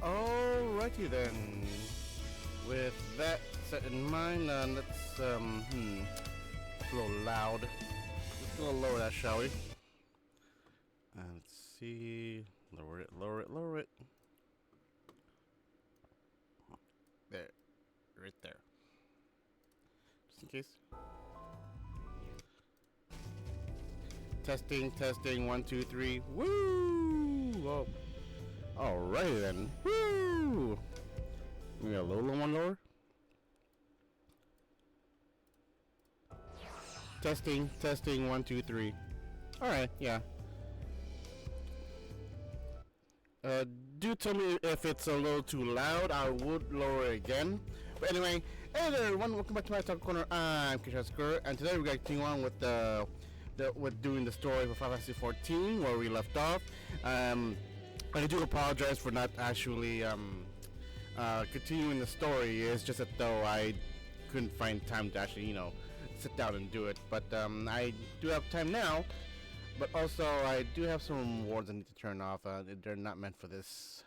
Alrighty then. With that set in mind, let's it's a little loud. Let's go lower that, shall we? Let's see. Lower it, lower it, lower it. There. Right there. Just in case. Testing, testing, 1, 2, 3. Woo! Oh. Alrighty then. Woo! We got a little one lower. Testing, testing, 1, 2, 3. Alright, yeah. Do tell me if it's a little too loud. I would lower it again. But anyway, hey there everyone, welcome back to my Talk Corner. I'm Kishasker, and today we're going to continue on with with doing the story for Final Fantasy 14 where we left off. I do apologize for not actually continuing the story. It's just that though I couldn't find time to actually, sit down and do it. But I do have time now. But also, I do have some rewards I need to turn off. They're not meant for this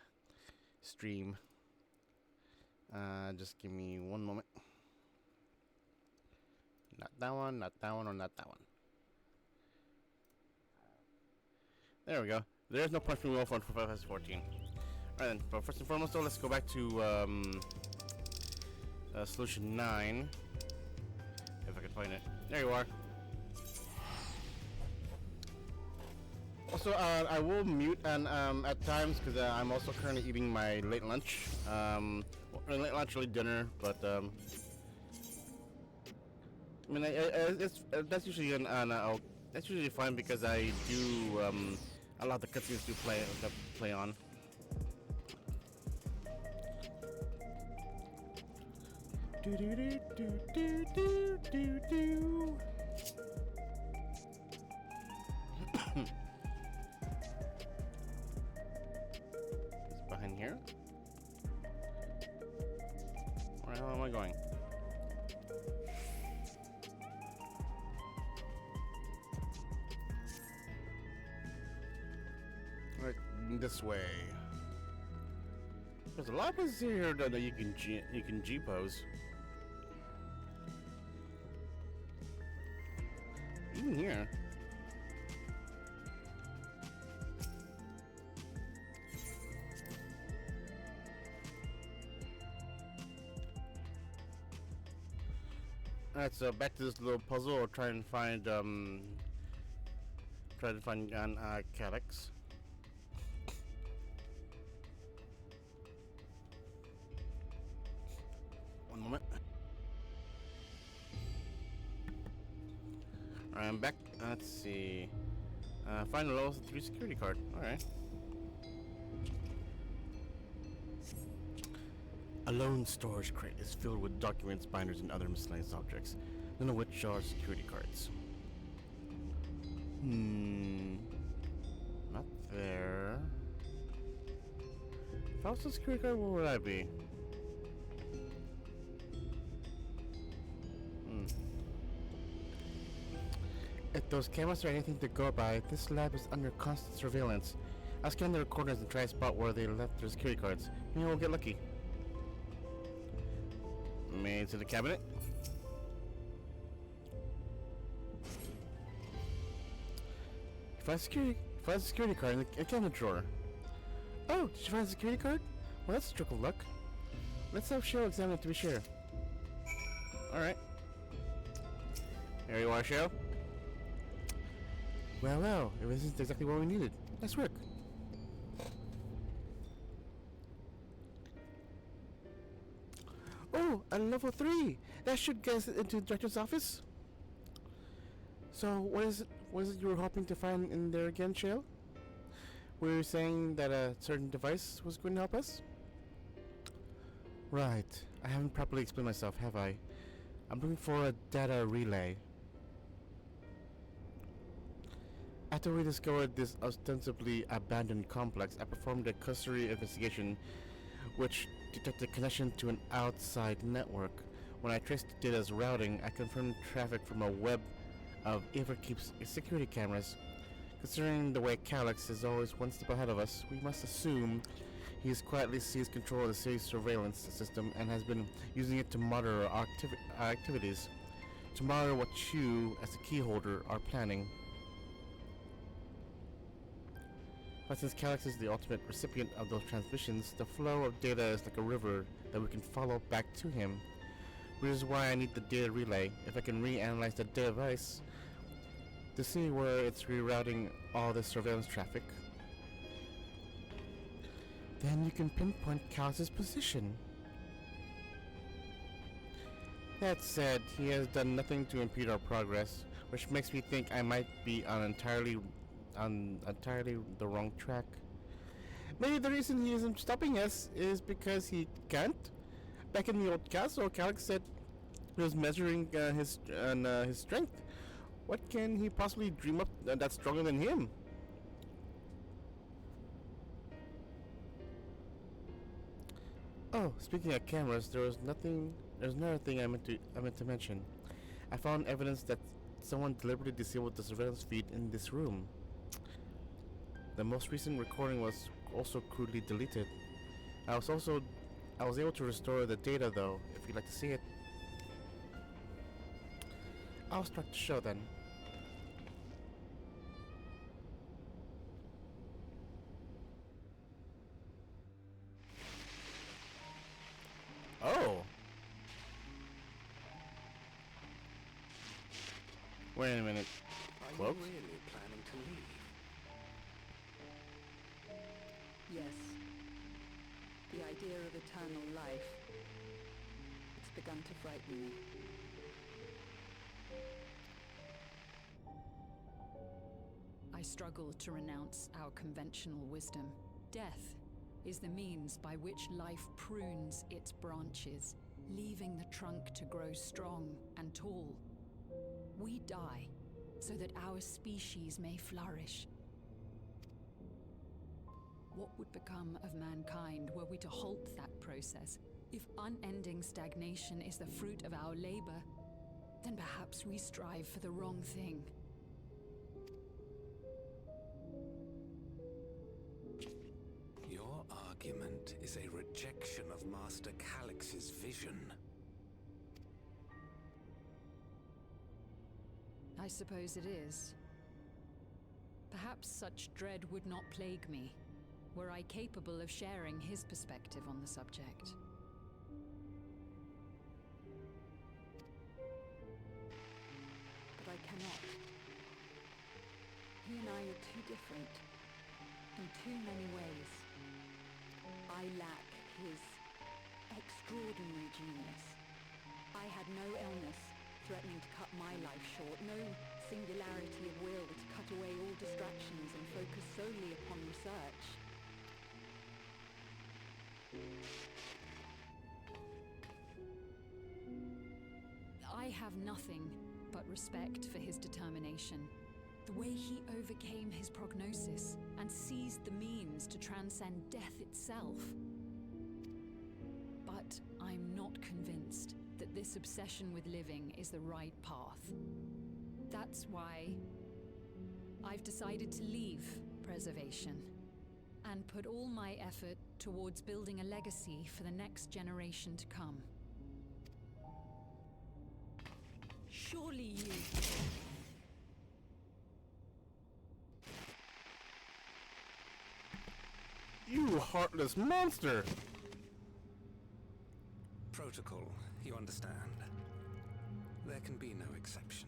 stream. Just give me one moment. Not that one, not that one, or not that one. There we go. There's no punch me well for Final Fantasy 14. Alright then, but first and foremost though, let's go back to Solution 9. If I can find it. There you are. Also, I will mute and at times because I'm also currently eating my late lunch. Late lunch, early dinner, but I mean, that's usually that's usually fine because I do allow the cutscenes to play on. Do do do do do do do do. It's behind here. Where the hell am I going? Right this way. There's a lot of places here that you can G-pose. Even here. Alright, so back to this little puzzle, or try to find Calyx. One moment. Alright, I'm back. Let's see. Find the level 3 security card. Alright. A lone storage crate is filled with documents, binders, and other miscellaneous objects, none of which are security cards. Not there. If I was a security card, where would I be? If those cameras are anything to go by, this lab is under constant surveillance. I'll scan the recorders and try to spot where they left their security cards. Maybe we'll get lucky. Made to the cabinet. Find a security card in the cabinet drawer. Oh, did you find a security card? Well, that's a stroke of luck. Let's have Cheryl examine it to be sure. Alright. Here you are, Cheryl. Well, it isn't exactly what we needed. Nice work. Oh, a level 3! That should get us into the director's office. So, what is it you were hoping to find in there again, Cheryl? Were you saying that a certain device was going to help us? Right. I haven't properly explained myself, have I? I'm looking for a data relay. After we discovered this ostensibly abandoned complex, I performed a cursory investigation which detected connection to an outside network. When I traced the data's routing, I confirmed traffic from a web of Everkeep's security cameras. Considering the way Calyx is always one step ahead of us, we must assume He's quietly seized control of the city's surveillance system and has been using it to monitor our activities, to monitor what you, as the key holder, are planning. But since Calyx is the ultimate recipient of those transmissions, the flow of data is like a river that we can follow back to him. Which is why I need the data relay. If I can reanalyze the device to see where it's rerouting all this surveillance traffic, then you can pinpoint Calyx's position. That said, he has done nothing to impede our progress, which makes me think I might be on entirely the wrong track. Maybe the reason he isn't stopping us is because he can't. Back in the old castle, Calyx said he was measuring his strength. What can he possibly dream up that's stronger than him? Oh, speaking of cameras, there's another thing I meant to mention. I found evidence that someone deliberately disabled the surveillance feed in this room. The most recent recording was also crudely deleted. I was able to restore the data though, if you'd like to see it. I'll start the show then. Oh! Wait a minute. Are you really planning to leave? Yes. The idea of eternal life. It's begun to frighten me. I struggle to renounce our conventional wisdom. Death is the means by which life prunes its branches, leaving the trunk to grow strong and tall. We die so that our species may flourish. What would become of mankind were we to halt that process? If unending stagnation is the fruit of our labor, then perhaps we strive for the wrong thing. Your argument is a rejection of Master Calyx's vision. I suppose it is. Perhaps such dread would not plague me, were I capable of sharing his perspective on the subject. But I cannot. He and I are too different, in too many ways. I lack his extraordinary genius. I had no illness threatening to cut my life short, no singularity of will to cut away all distractions and focus solely upon research. I have nothing but respect for his determination. The way he overcame his prognosis and seized the means to transcend death itself. But I'm not convinced that this obsession with living is the right path. That's why I've decided to leave preservation and put all my effort towards building a legacy for the next generation to come. Surely you... You heartless monster! Protocol, you understand. There can be no exceptions.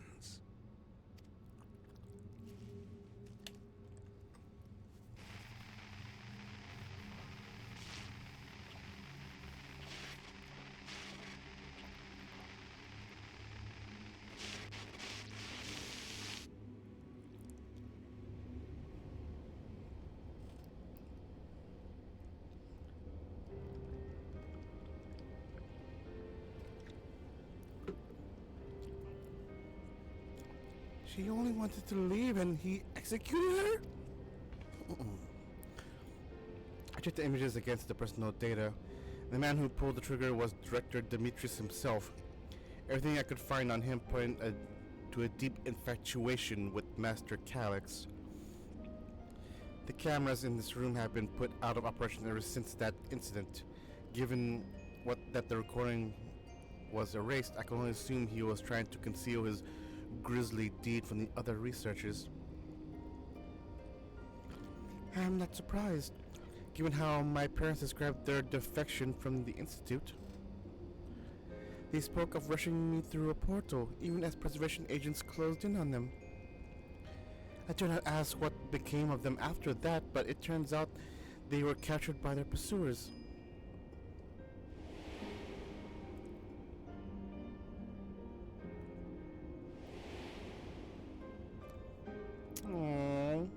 She only wanted to leave and he executed her? I checked the images against the personal data. The man who pulled the trigger was Director Demetrius himself. Everything I could find on him pointed to a deep infatuation with Master Calyx. The cameras in this room have been put out of operation ever since that incident. Given that the recording was erased, I can only assume he was trying to conceal his grisly deed from the other researchers. I'm not surprised, given how my parents described their defection from the Institute. They spoke of rushing me through a portal, even as preservation agents closed in on them. I did not ask what became of them after that, but it turns out they were captured by their pursuers. Aww.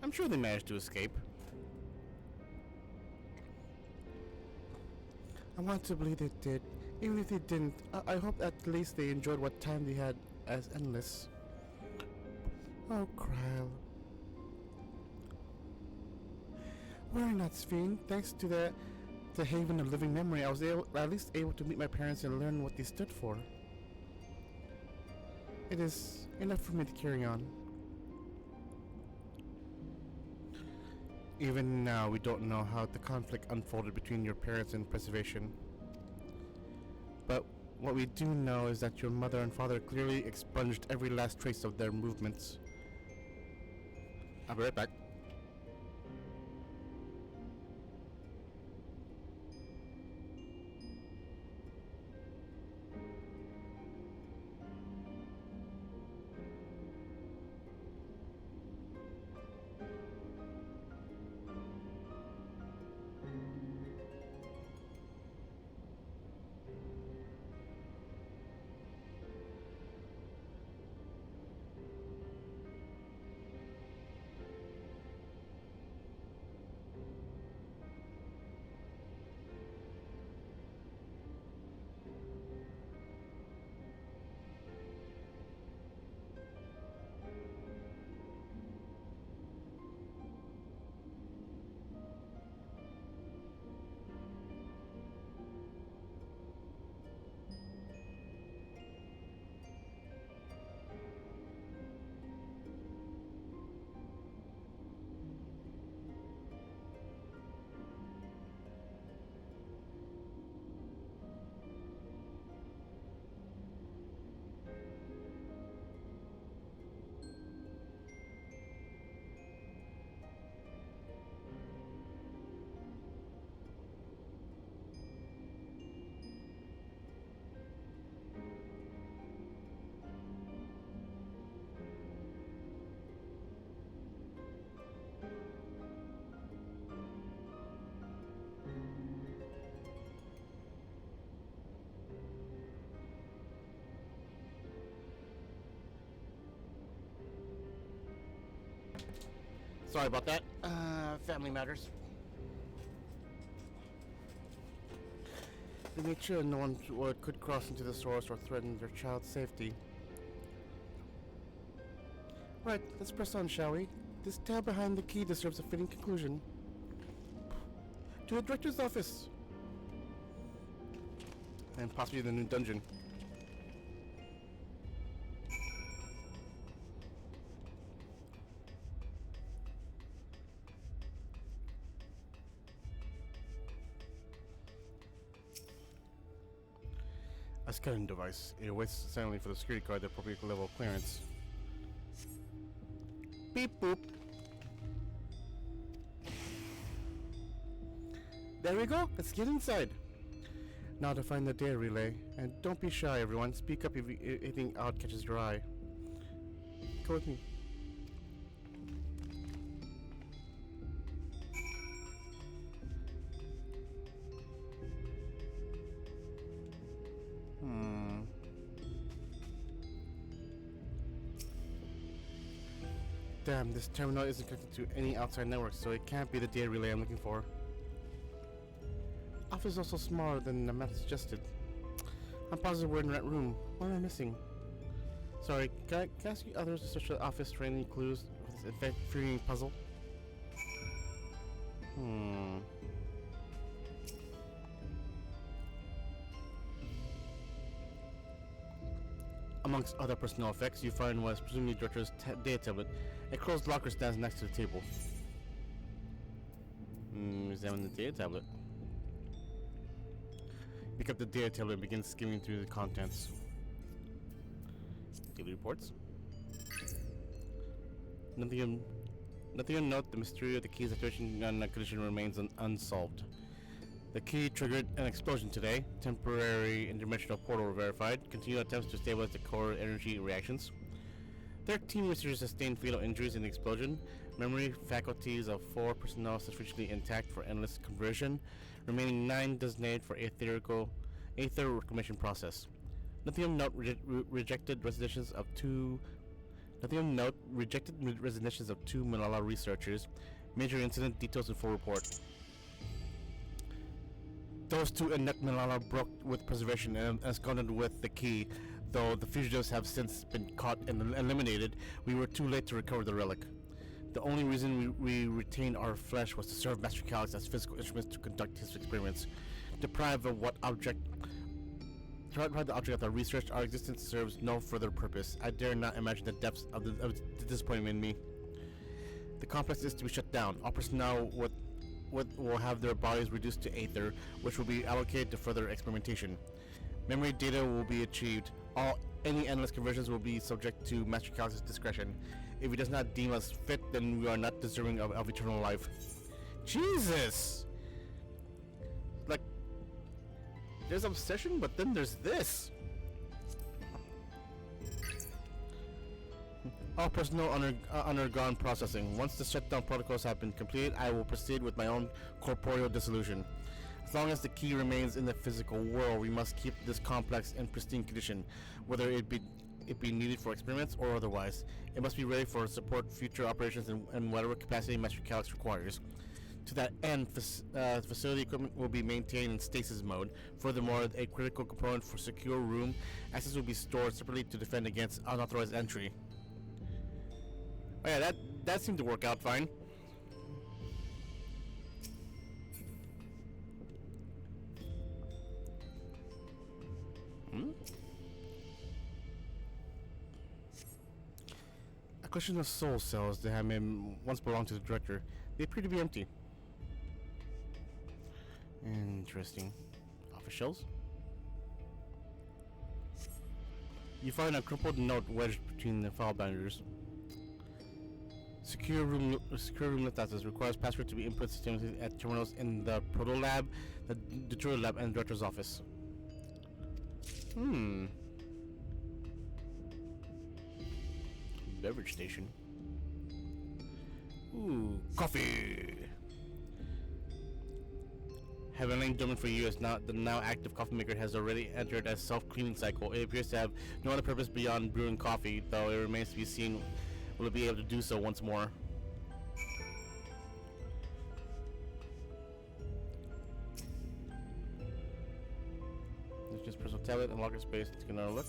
I'm sure they managed to escape. I want to believe they did. Even if they didn't, I hope at least they enjoyed what time they had as endless. Oh, Krile. Worry not, Sphene. Thanks to the Haven of Living Memory, I was at least able to meet my parents and learn what they stood for. It is enough for me to carry on. Even now, we don't know how the conflict unfolded between your parents and preservation. But what we do know is that your mother and father clearly expunged every last trace of their movements. I'll be right back. Sorry about that. Family matters. They made sure no one could cross into the source or threaten their child's safety. Right, let's press on, shall we? This tab behind the key deserves a fitting conclusion. To the director's office! And possibly the new dungeon. A scanning device. It waits silently for the security guard at the appropriate level of clearance. Beep boop. There we go. Let's get inside. Now to find the data relay. And don't be shy, everyone. Speak up if anything odd catches your eye. Go with me. Damn, this terminal isn't connected to any outside network, so it can't be the data relay I'm looking for. Office is also smaller than the map suggested. I'm positive we're in the right room. What am I missing? Sorry, can I ask you others to search the office for any clues for this infuriating puzzle? Hmm. Amongst other personal effects, you find what is presumably Director's data tablet. A closed locker stands next to the table. Examine the data tablet. Pick up the data tablet and begin skimming through the contents. Daily reports. Nothing to note. The mystery of the key's situation condition remains unsolved. The key triggered an explosion today. Temporary interdimensional portal verified. Continued attempts to stabilize the core energy reactions. 13 researchers sustained fatal injuries in the explosion. Memory faculties of 4 personnel sufficiently intact for endless conversion. Remaining 9 designated for aether reclamation process. Nothing of note. Rejected resignations of 2 Malala researchers. Major incident details in full report. Those 2 inept Malala broke with preservation and absconded with the key. Though the fugitives have since been caught and eliminated, we were too late to recover the relic. The only reason we retained our flesh was to serve Master Calix as physical instruments to conduct his experiments. Deprived of the object of our research, our existence serves no further purpose. I dare not imagine the depths of the disappointment in me. The complex is to be shut down. All personnel will have their bodies reduced to aether, which will be allocated to further experimentation. Memory data will be achieved. Any endless conversions will be subject to Master Calix's discretion. If he does not deem us fit, then we are not deserving of eternal life. Jesus! Like, there's obsession, but then there's this. All personnel undergone processing. Once the shutdown protocols have been completed, I will proceed with my own corporeal dissolution. As long as the key remains in the physical world, we must keep this complex in pristine condition, whether it be needed for experiments or otherwise. It must be ready for support future operations in whatever capacity Master Calix requires. To that end, facility equipment will be maintained in stasis mode. Furthermore, a critical component for secure room access will be stored separately to defend against unauthorized entry. Oh yeah, that seemed to work out fine. A collection of soul cells that had once belonged to the director. They appear to be empty. Interesting. Office shelves. You find a crumpled note wedged between the file binders. Secure room lift access requires password to be input systemically at terminals in the Proto Lab, the Deuterium Lab, and the Director's office. Beverage station. Ooh, coffee! Having lain dormant for years, the now active coffee maker has already entered a self-cleaning cycle. It appears to have no other purpose beyond brewing coffee, though it remains to be seen will it be able to do so once more. It's just personal tablet and locker space. Let's get another look.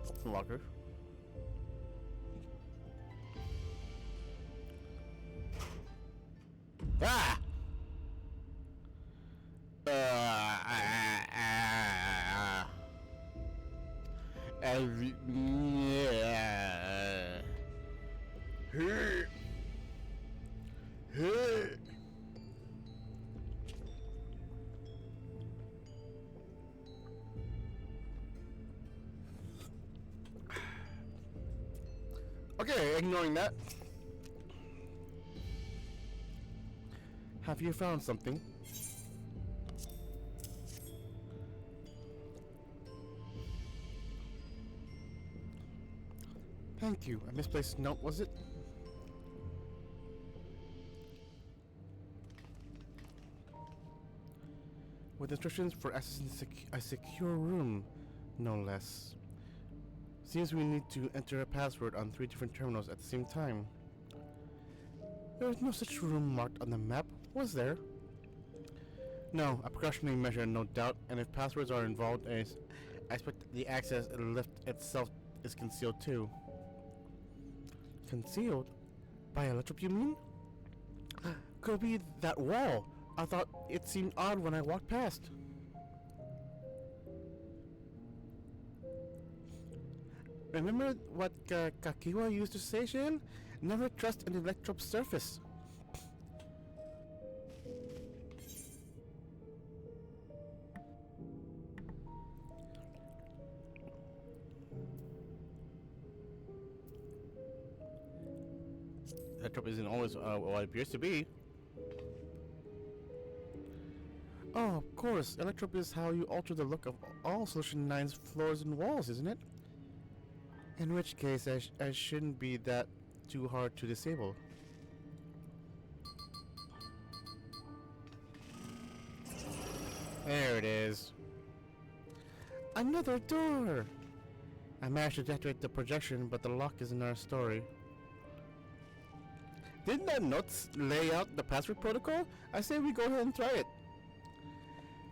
Open locker. Ah! Okay, ignoring that. Have you found something? Thank you. A misplaced note, was it? With instructions for accessing a secure room, no less. Seems we need to enter a password on 3 different terminals at the same time. There was no such room marked on the map, was there? No, a precautionary measure, no doubt, and if passwords are involved, I expect the access lift itself is concealed too. Concealed? By electrope, you mean? Could be that wall. I thought it seemed odd when I walked past. Remember what Kakiwa used to say, Shin? Never trust an electrope's surface. Electrope isn't always what it appears to be. Oh, of course. Electrope is how you alter the look of all Solution 9's floors and walls, isn't it? In which case, I shouldn't be that too hard to disable. There it is. Another door! I managed to deactivate the projection, but the lock is in our story. Didn't the notes lay out the password protocol? I say we go ahead and try it.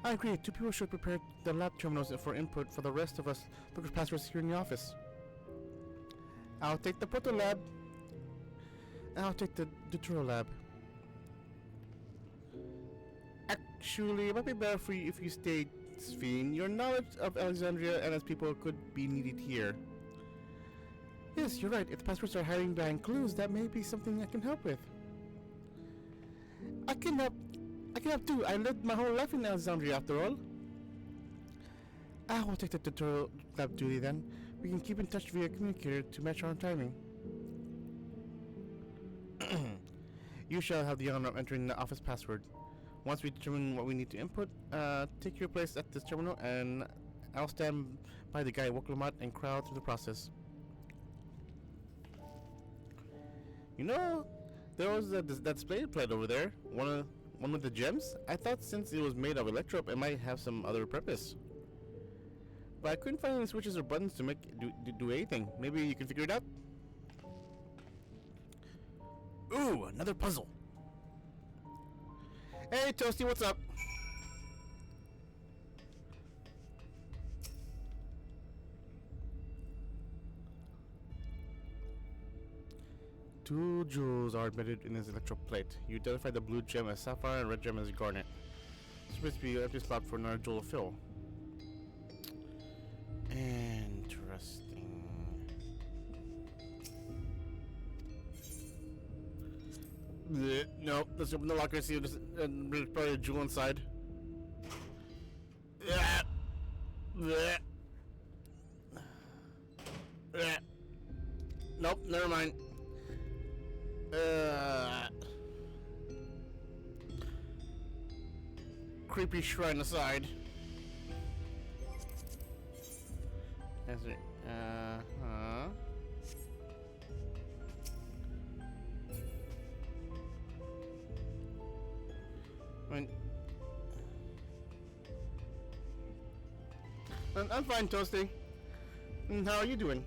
I agree. 2 people should prepare the lab terminals for input. For the rest of us, look for passwords here in the office. I'll take the proto lab. And I'll take the Deutero lab. Actually, it might be better for you if you stayed, Sphene. Your knowledge of Alexandria and its people could be needed here. Yes, you're right. If the passwords are hiding behind clues, that may be something I can help with. I can help too. I lived my whole life in Alexandria after all. I will take the tutorial lab duty then. We can keep in touch via communicator to match our timing. You shall have the honor of entering the office password. Once we determine what we need to input, take your place at this terminal and I'll stand by the guy Woklamat and crowd through the process. You know, there was that display plate over there. One with the gems? I thought since it was made of electrope, it might have some other purpose. But I couldn't find any switches or buttons to make do anything. Maybe you can figure it out? Ooh, another puzzle. Hey, Toasty, what's up? Two jewels are embedded in this electro plate. You identify the blue gem as sapphire and red gem as garnet. It's supposed to be an empty spot for another jewel to fill. Interesting. Blech. Nope, let's open the locker and see if there's probably a jewel inside. Blech. Blech. Blech. Nope, never mind. Creepy shrine aside. Is it? I'm fine, Toasty. How are you doing?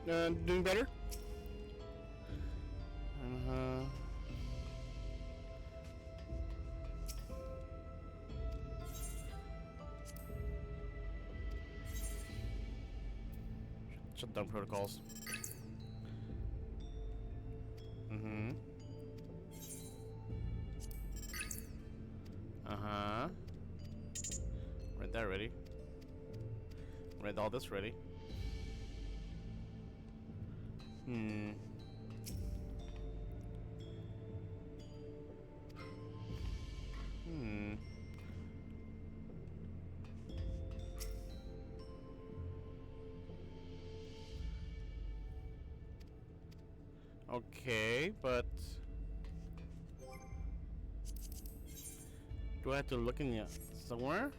Doing better? Shut down protocols. Read that already. Read all this ready. Okay, but do I have to look in somewhere?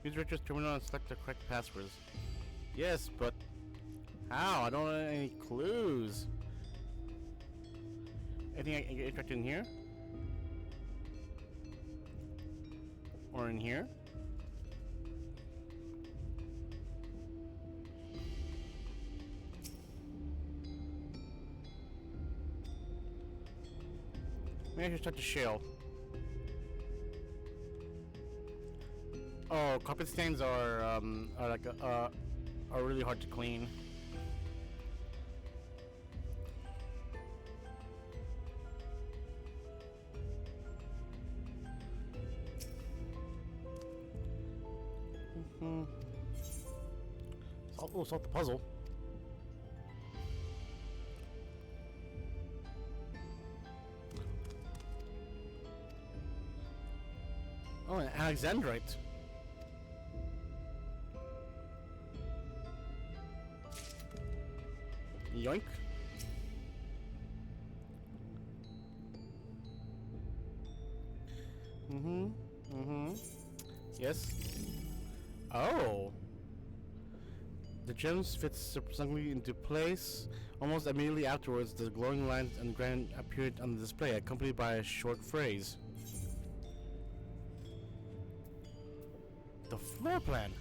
Use Richard's terminal and select the correct passwords. Yes, but how? I don't have any clues. Anything I can get interested in here? Or in here? Maybe I should start to shale. Oh, carpet stains are really hard to clean. Solve the puzzle. Oh, an Alexandrite. Yoink. Yes. Oh. The gems fit surprisingly into place. Almost immediately afterwards, the glowing lines and grand appeared on the display, accompanied by a short phrase. The floor plan.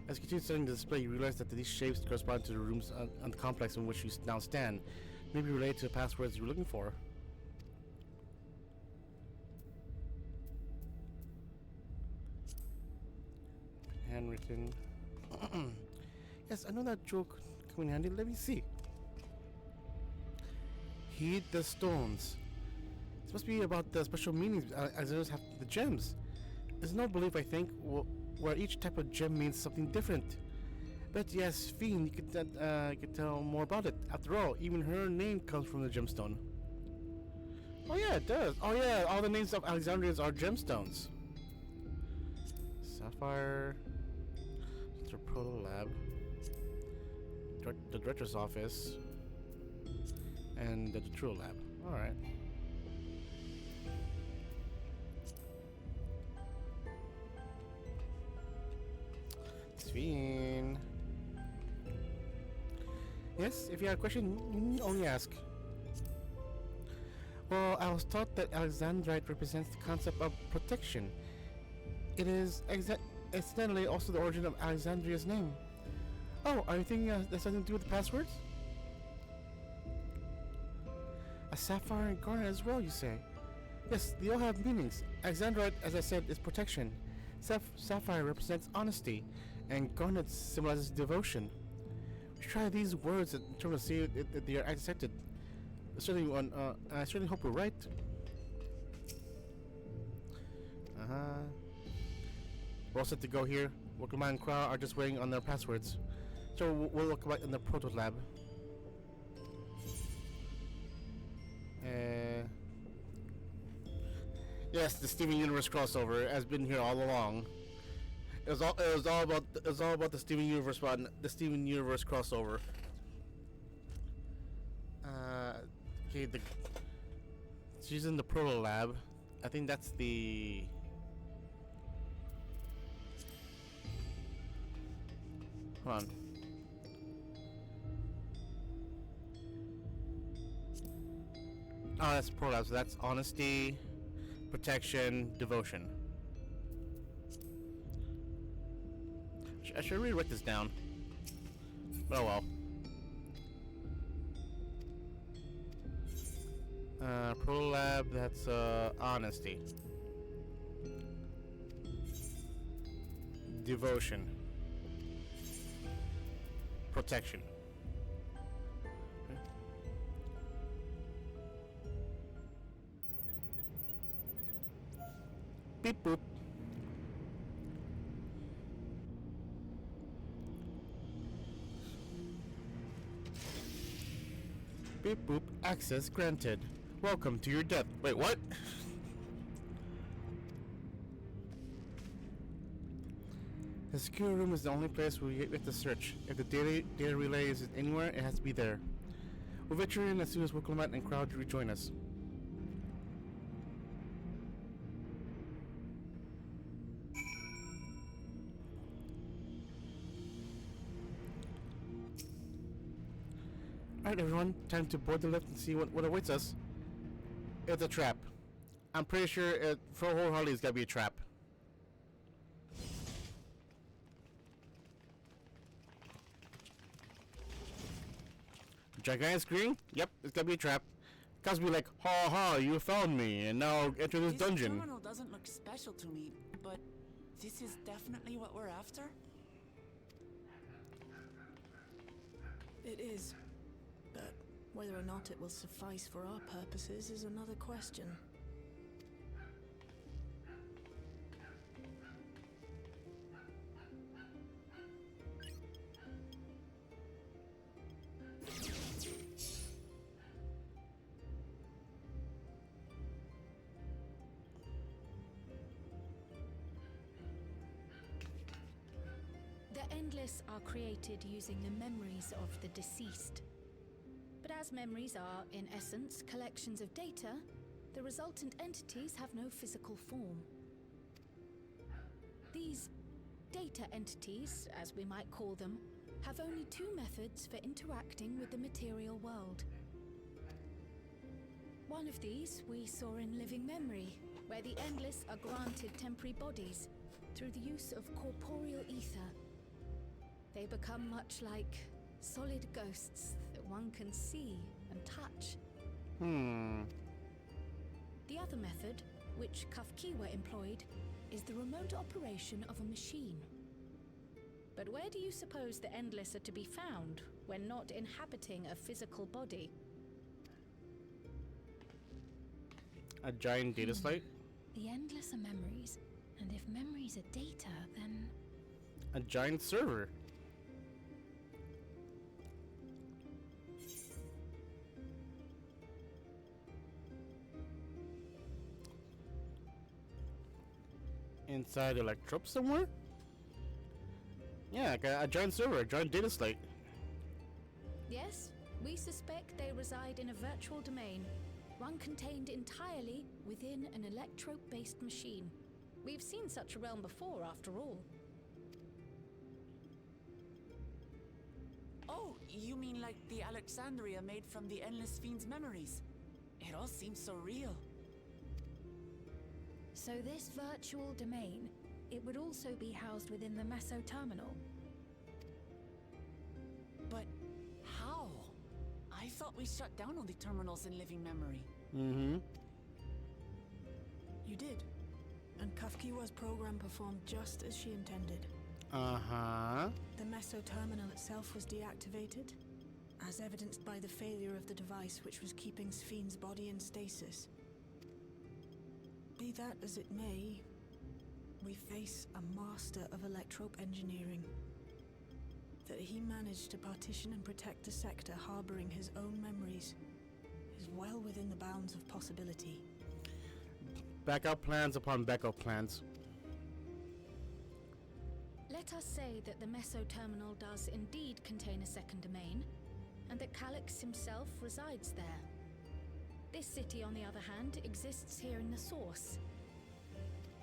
As you continue studying the display, you realize that these shapes correspond to the rooms and the complex in which you now stand, maybe related to the passwords you're looking for. Handwritten. Yes, I know that joke come in handy. Let me see. Heed the stones. This must be about the special meanings as those have the gems. There's no belief, I think, where each type of gem means something different. But yes, Fiend, you could tell more about it. After all, even her name comes from the gemstone. Oh yeah, it does. Oh yeah, all the names of Alexandrians are gemstones. Sapphire. The Proto Lab. The Director's Office. And the True Lab. Alright. Fiend. Yes, if you have a question, you need only ask. Well, I was taught that Alexandrite represents the concept of protection. It is incidentally also the origin of Alexandria's name. Oh, are you thinking that's something to do with the passwords? A sapphire and garnet as well, you say? Yes, they all have meanings. Alexandrite, as I said, is protection. Sapphire represents honesty, and garnet symbolizes devotion. We try these words in terms of see if they are accepted. I certainly hope we're right. We're all set to go here. Workman and Crow are just waiting on their passwords. So we'll look back in the Proto Lab. Yes, the Steven Universe crossover has been here all along. It was all about the Steven Universe one, the Steven Universe crossover. Okay, she's in the Proto Lab. I think that's the. Hold on. Oh, that's Proto Lab. So that's honesty, protection, devotion. I should really write this down. Oh well. Proto Lab, that's honesty. Devotion. Protection. Okay. Beep boop. Beep boop. Access granted. Welcome to your death. Wait, what? The secure room is the only place we get to search. If the data relay is anywhere, it has to be there. We'll venture in as soon as Wicklemat and Crowd rejoin us. Alright everyone, time to board the lift and see what awaits us. It's a trap. I'm pretty sure for wholeheartedly it's gotta be a trap. Gigantic screen? Yep, it's gotta be a trap. Cause be like, ha ha, you found me, and now enter this dungeon. This terminal doesn't look special to me, but this is definitely what we're after? It is. But whether or not it will suffice for our purposes is another question. Endless are created using the memories of the deceased. But as memories are, in essence, collections of data, the resultant entities have no physical form. These data entities, as we might call them, have only two methods for interacting with the material world. One of these we saw in Living Memory, where the Endless are granted temporary bodies through the use of corporeal ether. They become much like solid ghosts that one can see and touch. The other method, which Kafkiwa employed, is the remote operation of a machine. But where do you suppose the Endless are to be found when not inhabiting a physical body? A giant data slate? The Endless are memories, and if memories are data, then... A giant server. Inside Electrope somewhere? Yeah, like a giant server, a giant data slate. Yes, we suspect they reside in a virtual domain, one contained entirely within an electrope-based machine. We've seen such a realm before, after all. Oh, you mean like the Alexandria made from the Endless Fiend's memories? It all seems so real. So this virtual domain, it would also be housed within the Meso terminal. But how? I thought we shut down all the terminals in Living Memory. Mm-hmm. You did. And Kafkiwa's program performed just as she intended. Uh-huh. The Meso terminal itself was deactivated, as evidenced by the failure of the device which was keeping Spheen's body in stasis. Be that as it may, we face a master of electrope engineering. That he managed to partition and protect a sector harboring his own memories is well within the bounds of possibility. Backup plans upon backup plans. Let us say that the Meso terminal does indeed contain a second domain, and that Calyx himself resides there. This city, on the other hand, exists here in the source.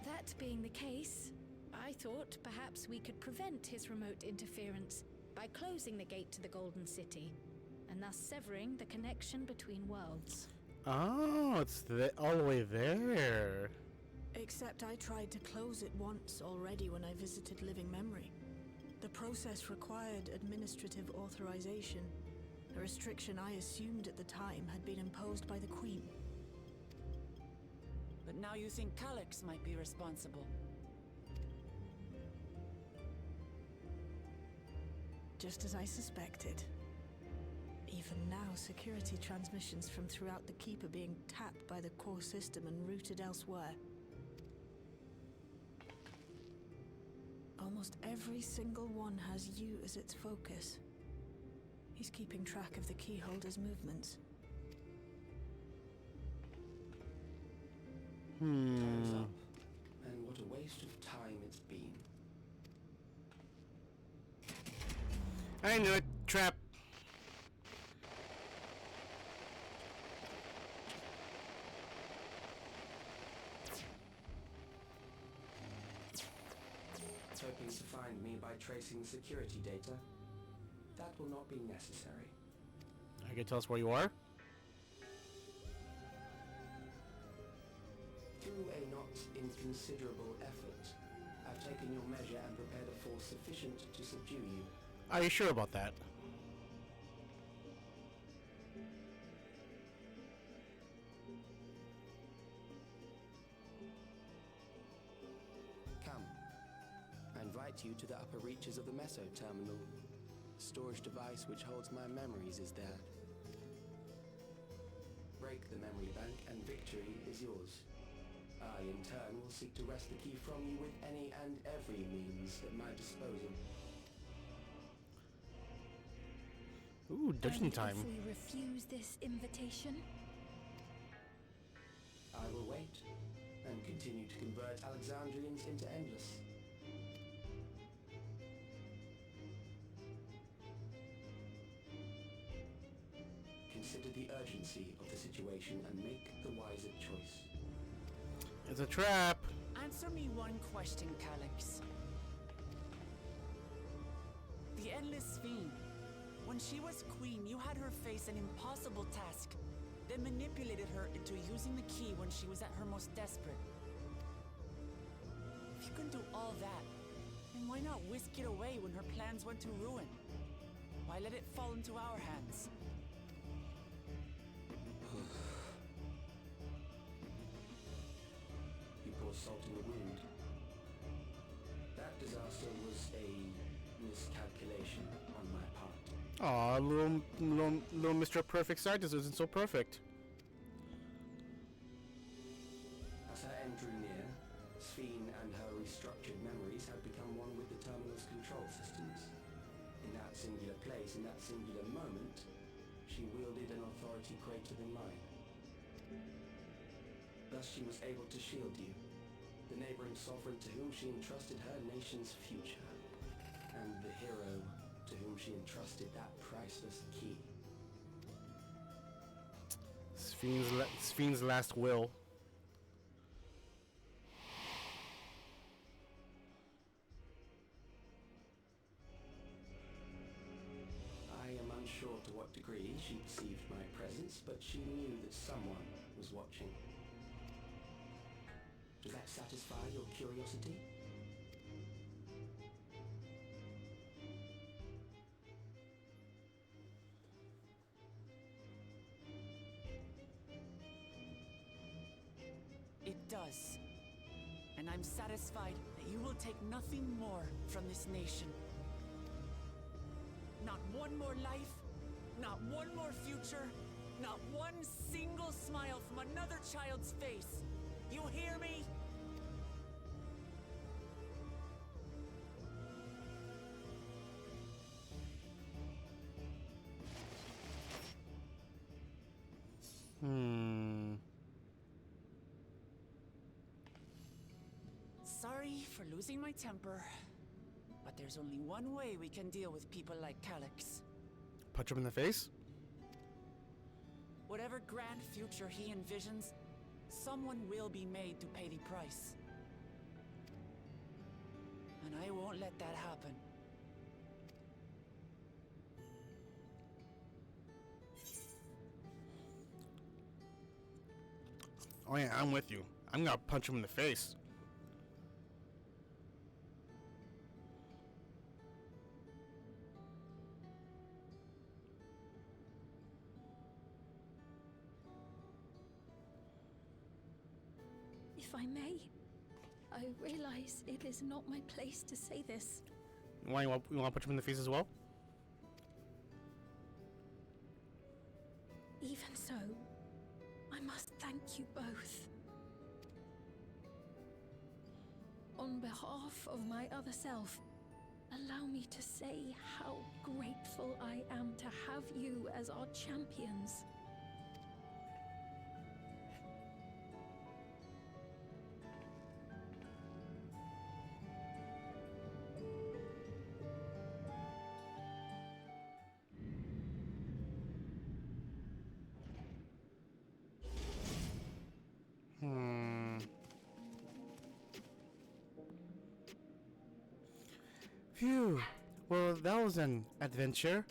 That being the case, I thought perhaps we could prevent his remote interference by closing the gate to the Golden City, and thus severing the connection between worlds. Oh, it's all the way there. Except I tried to close it once already when I visited Living Memory. The process required administrative authorization, a restriction I assumed at the time had been imposed by the Queen. But now you think Calyx might be responsible. Just as I suspected. Even now, security transmissions from throughout the Keep are being tapped by the core system and routed elsewhere. Almost every single one has you as its focus. He's keeping track of the keyholder's movements. Time's up. And what a waste of time it's been. I knew it. Trap. Hoping to find me by tracing security data? That will not be necessary. You can tell us where you are? Through a not inconsiderable effort, I've taken your measure and prepared a force sufficient to subdue you. Are you sure about that? Come. I invite you to the upper reaches of the Meso terminal. The storage device which holds my memories is there. Break the memory bank and victory is yours. I, in turn, will seek to wrest the key from you with any and every means at my disposal. Ooh, dungeon time. If we refuse this invitation? I will wait and continue to convert Alexandrians into Endless. consider the urgency of the situation and make the wiser choice. It's a trap. Answer me one question, Calyx. The Endless Fiend. When she was queen, you had her face an impossible task, then manipulated her into using the key when she was at her most desperate. If you can do all that, then why not whisk it away when her plans went to ruin? Why let it fall into our hands? You pour salt in the wound. That disaster was a miscalculation on my part. Aw, little Mr. Perfect Scientist isn't so perfect. As her end drew near, Sphene and her restructured memories had become one with the terminal's control systems. In that singular place, in that singular moment, she wielded an authority greater than mine. Thus she was able to shield you, the neighboring sovereign to whom she entrusted her nation's future, and the hero to whom she entrusted that priceless key. Sphene's last will. I am unsure to what degree she perceived my presence, but she knew that someone was watching. Does that satisfy your curiosity? It does. And I'm satisfied that you will take nothing more from this nation. Not one more life, not one more future, not one single smile from another child's face. You hear me? Sorry for losing my temper, but there's only one way we can deal with people like Calyx. Punch him in the face? Whatever grand future he envisions, someone will be made to pay the price. And I won't let that happen. Oh yeah, I'm with you. I'm gonna punch him in the face. If I may, I realize it is not my place to say this. Why, you want to punch him in the face as well? Even so, I must thank you both. On behalf of my other self, allow me to say how grateful I am to have you as our champions. Phew. Well, that was an adventure.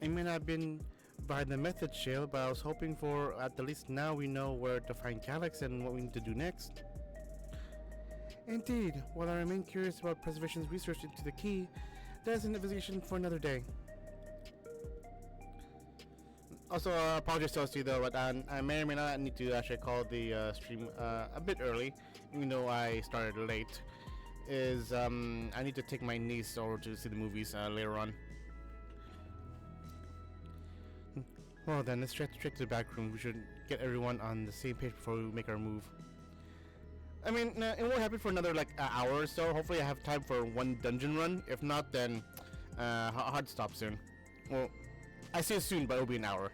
I may not have been by the method shell, but I was hoping for at the least now we know where to find Calyx and what we need to do next. Indeed, while I remain curious about Preservation's research into the key, that is an investigation for another day. Also, apologies to OC though, but I may or may not need to actually call the stream a bit early, even though I started late. I need to take my niece over to see the movies later on. Well then, let's check to the back room. We should get everyone on the same page before we make our move. I mean, it won't happen for another like an hour or so. Hopefully I have time for one dungeon run. If not, then hard stop soon. Well, I say soon, but it'll be an hour.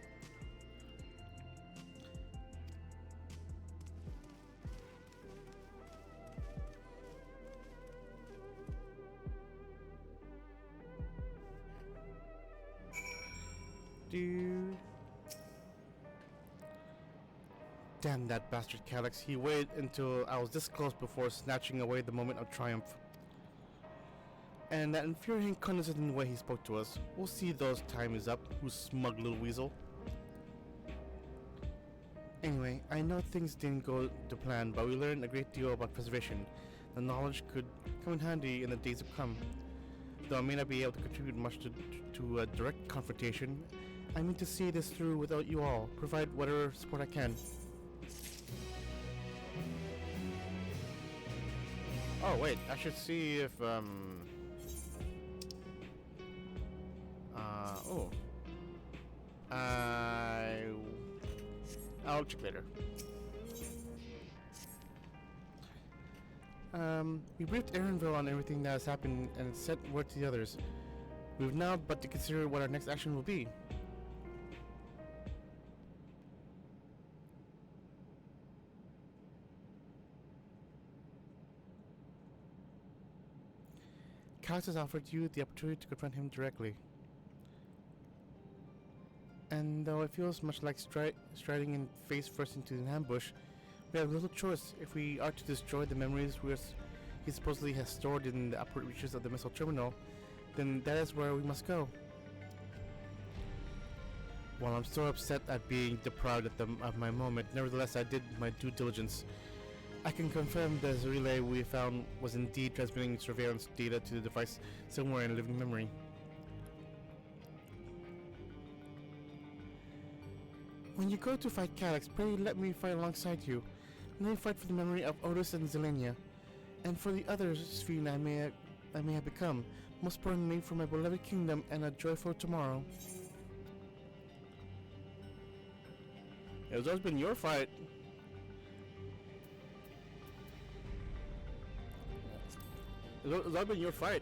do. Damn that bastard Calyx. He waited until I was this close before snatching away the moment of triumph. And that infuriating condescending way he spoke to us. We'll see those time is up, you smug little weasel. Anyway, I know things didn't go to plan, but we learned a great deal about preservation. The knowledge could come in handy in the days to come. Though I may not be able to contribute much to a direct confrontation, I mean to see this through without you all, provide whatever support I can. Oh wait, I should see if I'll check later. We briefed Aaronville on everything that has happened and sent word to the others. We've now but to consider what our next action will be. Calyx has offered you the opportunity to confront him directly. And though it feels much like striding in face first into an ambush, we have little choice if we are to destroy the memories he supposedly has stored in the upper reaches of the missile terminal, then that is where we must go. While I'm so upset at being deprived of my moment, nevertheless I did my due diligence. I can confirm the relay we found was indeed transmitting surveillance data to the device somewhere in living memory. When you go to fight Calyx, pray let me fight alongside you. Let me fight for the memory of Otis and Zelenia, and for the other Sphene I may have become, most importantly for my beloved kingdom and a joyful tomorrow. It's always been your fight. It's always been your fight.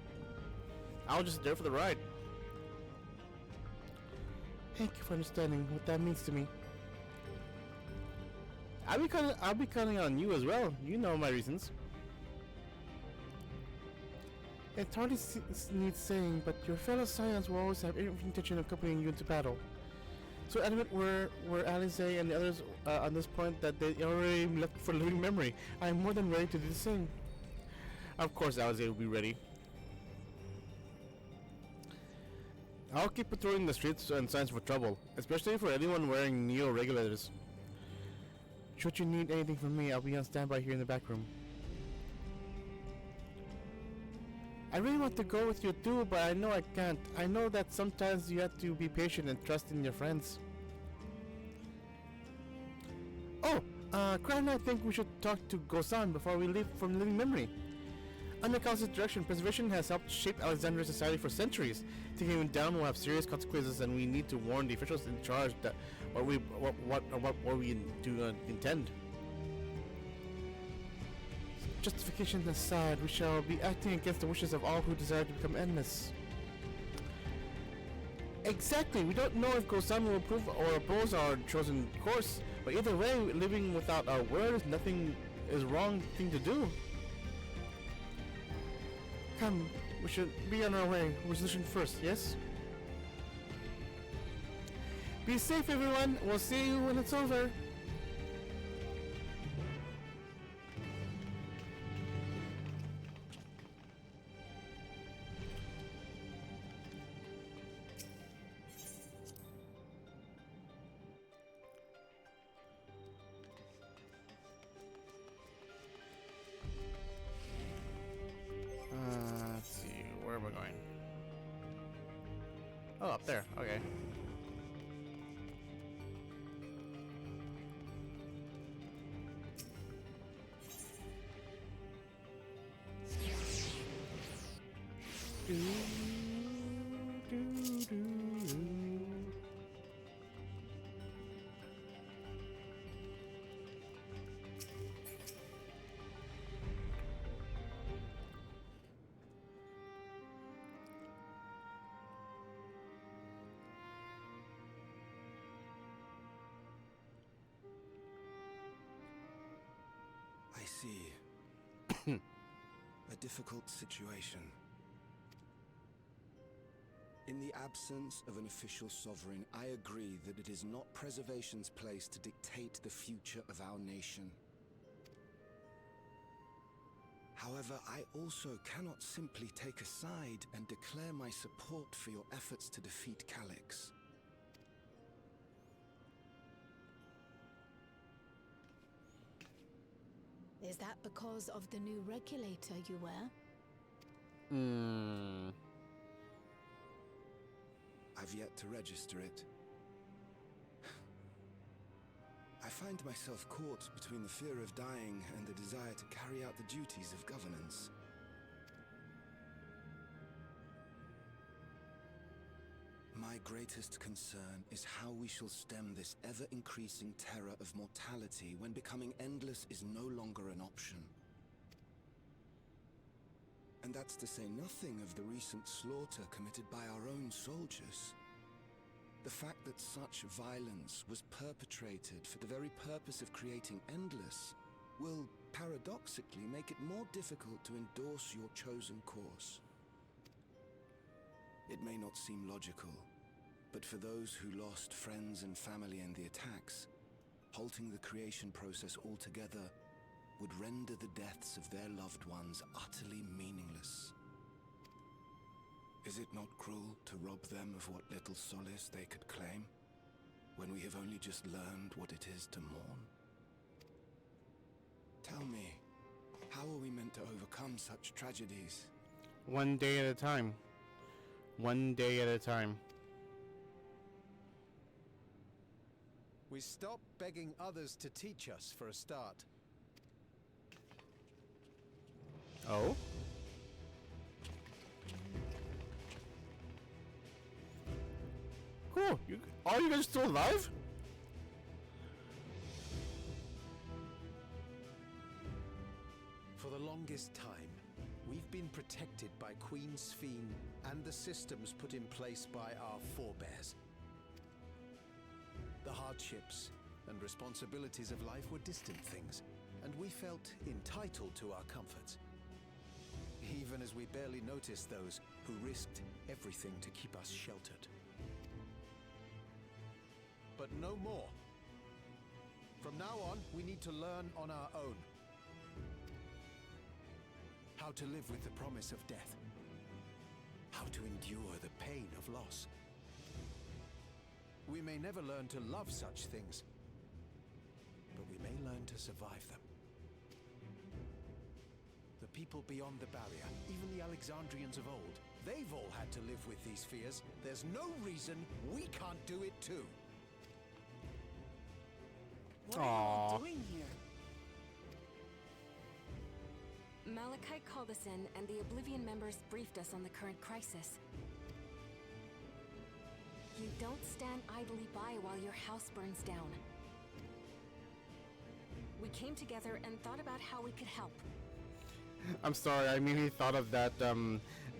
I was just there for the ride. Thank you for understanding what that means to me. I'll be counting on you as well. You know my reasons. It hardly needs saying, but your fellow Scions will always have every intention of accompanying you into battle. So adamant were Alize and the others on this point that they already left for living memory. I am more than ready to do the same. Of course Alize will be ready. I'll keep patrolling the streets and signs for trouble, especially for anyone wearing neo-regulators. Should you need anything from me, I'll be on standby here in the back room. I really want to go with you too, but I know I can't. I know that sometimes you have to be patient and trust in your friends. Oh, Crown, I think we should talk to Gozan before we leave from living memory. Under Council's direction, preservation has helped shape Alexandria's society for centuries. Taking him down will have serious consequences, and we need to warn the officials in charge that what we do intend. Justification aside, we shall be acting against the wishes of all who desire to become endless. Exactly. We don't know if Gozan will approve or oppose our chosen course, but either way, living without our word, nothing is wrong thing to do. Come, we should be on our way. Resolution first, yes? Be safe, everyone. We'll see you when it's over. Let's see, where am I going? Oh, up there, okay. I see. A difficult situation. In the absence of an official sovereign, I agree that it is not preservation's place to dictate the future of our nation. However, I also cannot simply take a side and declare my support for your efforts to defeat Calyx. Is that because of the new regulator you wear? I've yet to register it. I find myself caught between the fear of dying and the desire to carry out the duties of governance. My greatest concern is how we shall stem this ever-increasing terror of mortality when becoming endless is no longer an option. And that's to say nothing of the recent slaughter committed by our own soldiers. The fact that such violence was perpetrated for the very purpose of creating endless will, paradoxically, make it more difficult to endorse your chosen course. It may not seem logical, but for those who lost friends and family in the attacks, halting the creation process altogether would render the deaths of their loved ones utterly meaningless. Is it not cruel to rob them of what little solace they could claim, when we have only just learned what it is to mourn? Tell me, how are we meant to overcome such tragedies? One day at a time. One day at a time. We stop begging others to teach us for a start. Oh? Cool. Are you guys still alive? For the longest time, we've been protected by Queen Sphene and the systems put in place by our forebears. The hardships and responsibilities of life were distant things, and we felt entitled to our comforts, even as we barely noticed those who risked everything to keep us sheltered. But no more. From now on, we need to learn on our own. How to live with the promise of death. How to endure the pain of loss. We may never learn to love such things, but we may learn to survive them. The people beyond the barrier, even the Alexandrians of old, they've all had to live with these fears. There's no reason we can't do it too. What are you all doing here? Malachite called us in, and the Oblivion members briefed us on the current crisis. You don't stand idly by while your house burns down. We came together and thought about how we could help. I'm sorry, I immediately thought of that,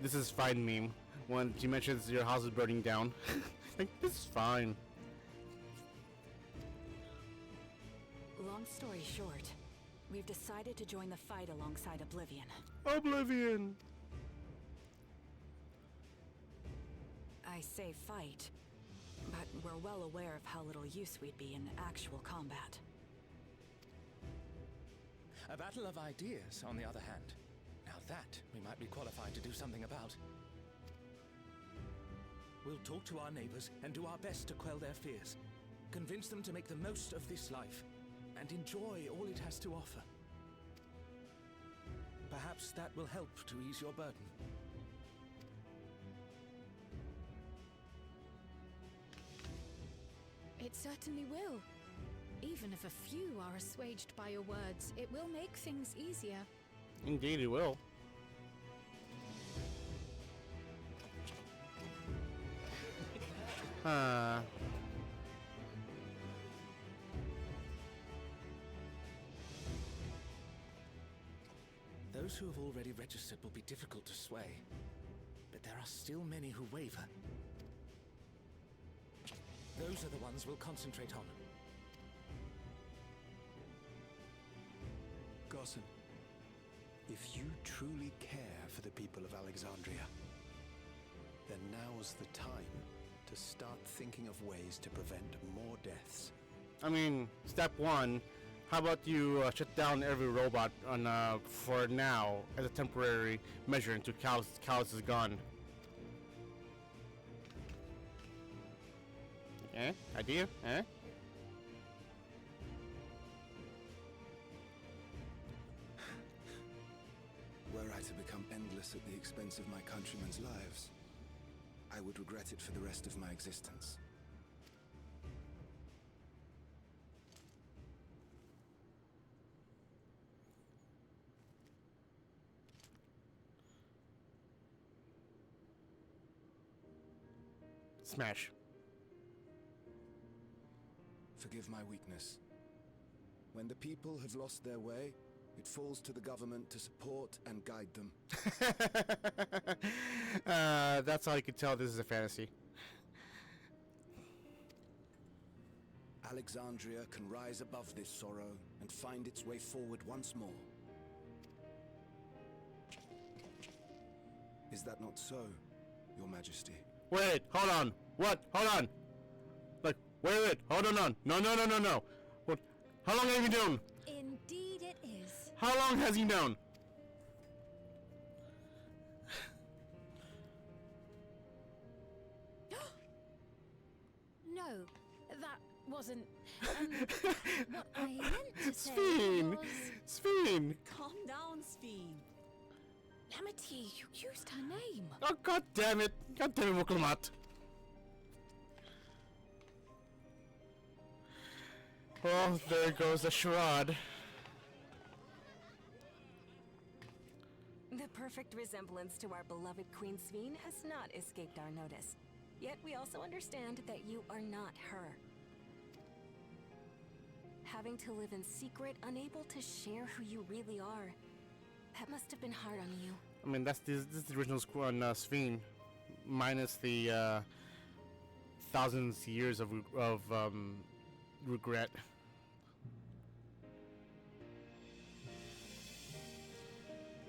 this is fine meme. When she mentions your house is burning down. Like, this is fine. Long story short, we've decided to join the fight alongside Oblivion. Oblivion! I say fight, but we're well aware of how little use we'd be in actual combat. A battle of ideas, on the other hand. Now that we might be qualified to do something about. We'll talk to our neighbors and do our best to quell their fears. Convince them to make the most of this life and enjoy all it has to offer. Perhaps that will help to ease your burden. It certainly will. Even if a few are assuaged by your words, it will make things easier. Indeed it will. Those who have already registered will be difficult to sway, but there are still many who waver. Those are the ones we'll concentrate on. Gossen, if you truly care for the people of Alexandria, then now's the time to start thinking of ways to prevent more deaths. I mean, step one, how about you shut down every robot on for now as a temporary measure until Callus is gone. Eh? Idea? Eh? Were I to become endless at the expense of my countrymen's lives, I would regret it for the rest of my existence. Smash. Forgive my weakness. When the people have lost their way, it falls to the government to support and guide them. That's how you can tell this is a fantasy. Alexandria can rise above this sorrow and find its way forward once more. Is that not so, Your Majesty? Wait, hold on. What? Hold on. Like, wait, hold on. No. What? How long have you known? Indeed it is. How long has he known? No, that wasn't what I meant to say. Sphene! Calm down, Sphene. Amity, you used her name. Oh, god damn it, Woklamat. Well, there goes the charade. The perfect resemblance to our beloved Queen Sphene has not escaped our notice. Yet we also understand that you are not her. Having to live in secret, unable to share who you really are. That must have been hard on you. I mean, this is the original Sphene, minus the thousands of years of regret.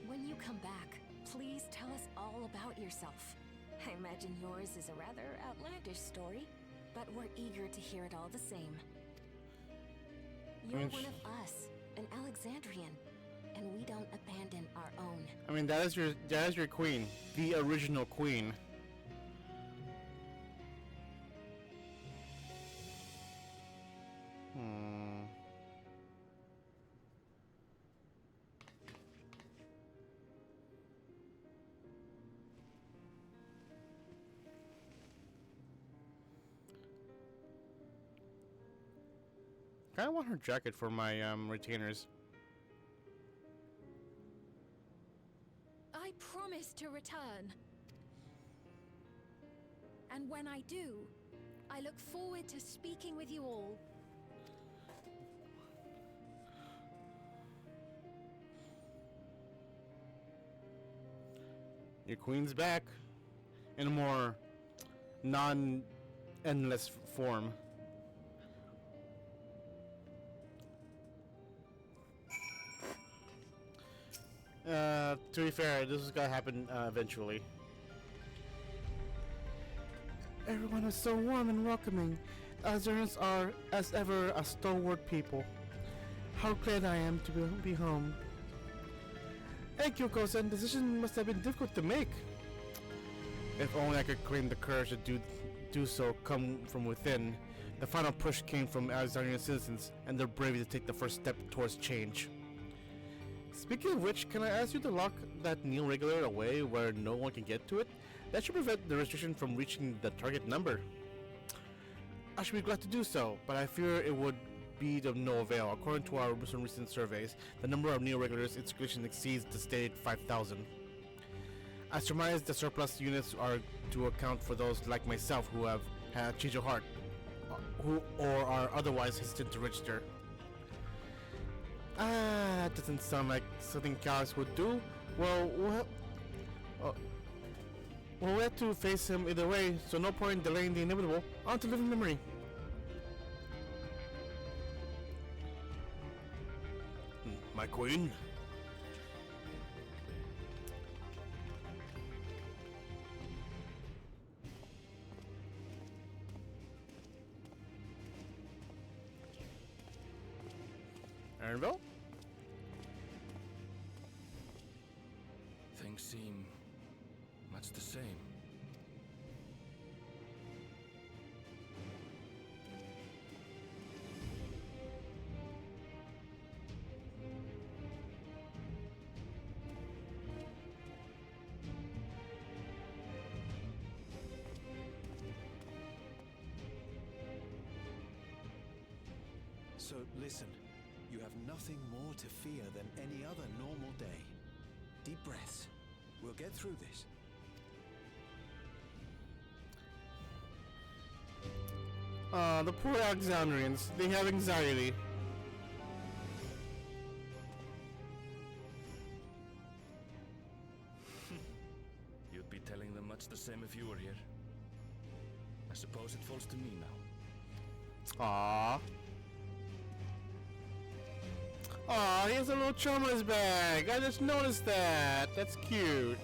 When you come back, please tell us all about yourself. I imagine yours is a rather outlandish story, but we're eager to hear it all the same. You're one of us, an Alexandrian, and we don't abandon our own. I mean, that is your queen, the original queen. I want her jacket for my retainers. I promise to return. And when I do, I look forward to speaking with you all. Your queen's back in a more non-endless form. To be fair, this is gonna happen eventually. Everyone is so warm and welcoming. Azurians are, as ever, a stalwart people. How glad I am to be home. Thank you, Kosen. The decision must have been difficult to make. If only I could claim the courage to do so come from within. The final push came from Alexandrian citizens and their bravery to take the first step towards change. Speaking of which, can I ask you to lock that Neo regulator away where no one can get to it? That should prevent the restriction from reaching the target number. I should be glad to do so, but I fear it would be of no avail. According to our some recent surveys, the number of Neo regulators in circulation exceeds the stated 5,000. I surmise the surplus units are to account for those like myself who have had change of heart, or are otherwise hesitant to register. That doesn't sound like something Callus would do. We'll have to face him either way, so no point in delaying the inevitable. On to living memory. My queen. Ironville? Things seem much the same. So listen, you have nothing more to fear than any other normal day. Deep breaths. We'll get through this. The poor Alexandrians. They have anxiety. You'd be telling them much the same if you were here. I suppose it falls to me now. Aww. Aw, he has a little charm in his bag. I just noticed that. That's cute.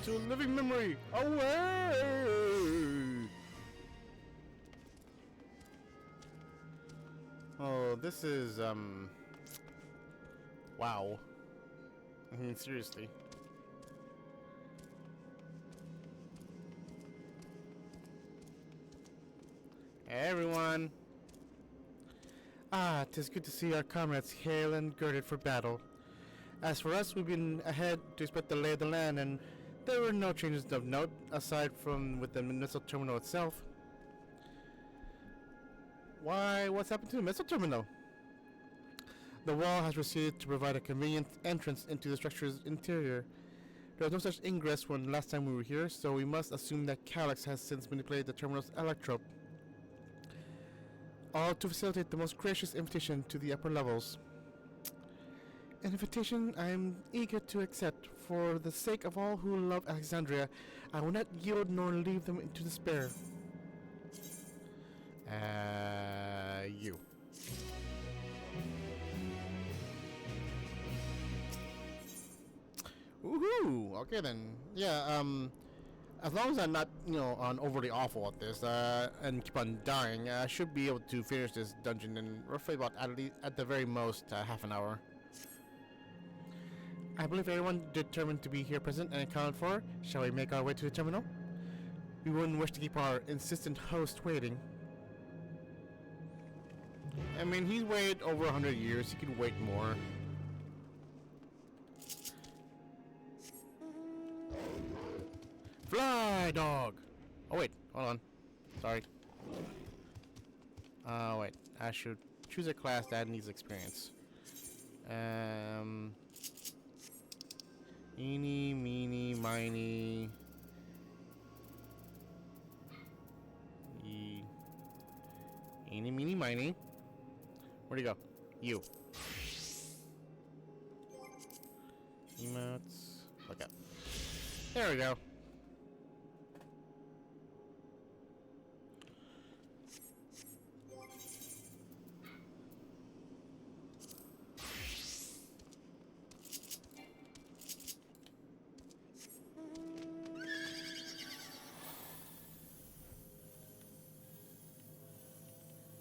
To living memory, away! Oh, this is, wow. I mean, seriously. Hey, everyone! Ah, 'tis good to see our comrades hale and girded for battle. As for us, we've been ahead to inspect the lay of the land, and there were no changes of note, aside from with the missile terminal itself. Why, what's happened to the missile terminal? The wall has receded to provide a convenient entrance into the structure's interior. There was no such ingress when last time we were here, so we must assume that Calyx has since manipulated the terminal's electrope. All to facilitate the most gracious invitation to the upper levels. An invitation I am eager to accept. For the sake of all who love Alexandria, I will not yield nor leave them into despair. You. Woohoo! Okay then. Yeah, as long as I'm not, on overly awful at this, and keep on dying, I should be able to finish this dungeon in roughly about, at the very most, half an hour. I believe everyone determined to be here present and accounted for. Shall we make our way to the terminal? We wouldn't wish to keep our insistent host waiting. I mean, he's waited over 100 years. He could wait more. Fly, dog! Oh, wait. Hold on. Sorry. Wait. I should choose a class that needs experience. Eeny, meeny, miny. Eeny, meeny, miny. Where'd he go? You. Emotes. Look up. There we go.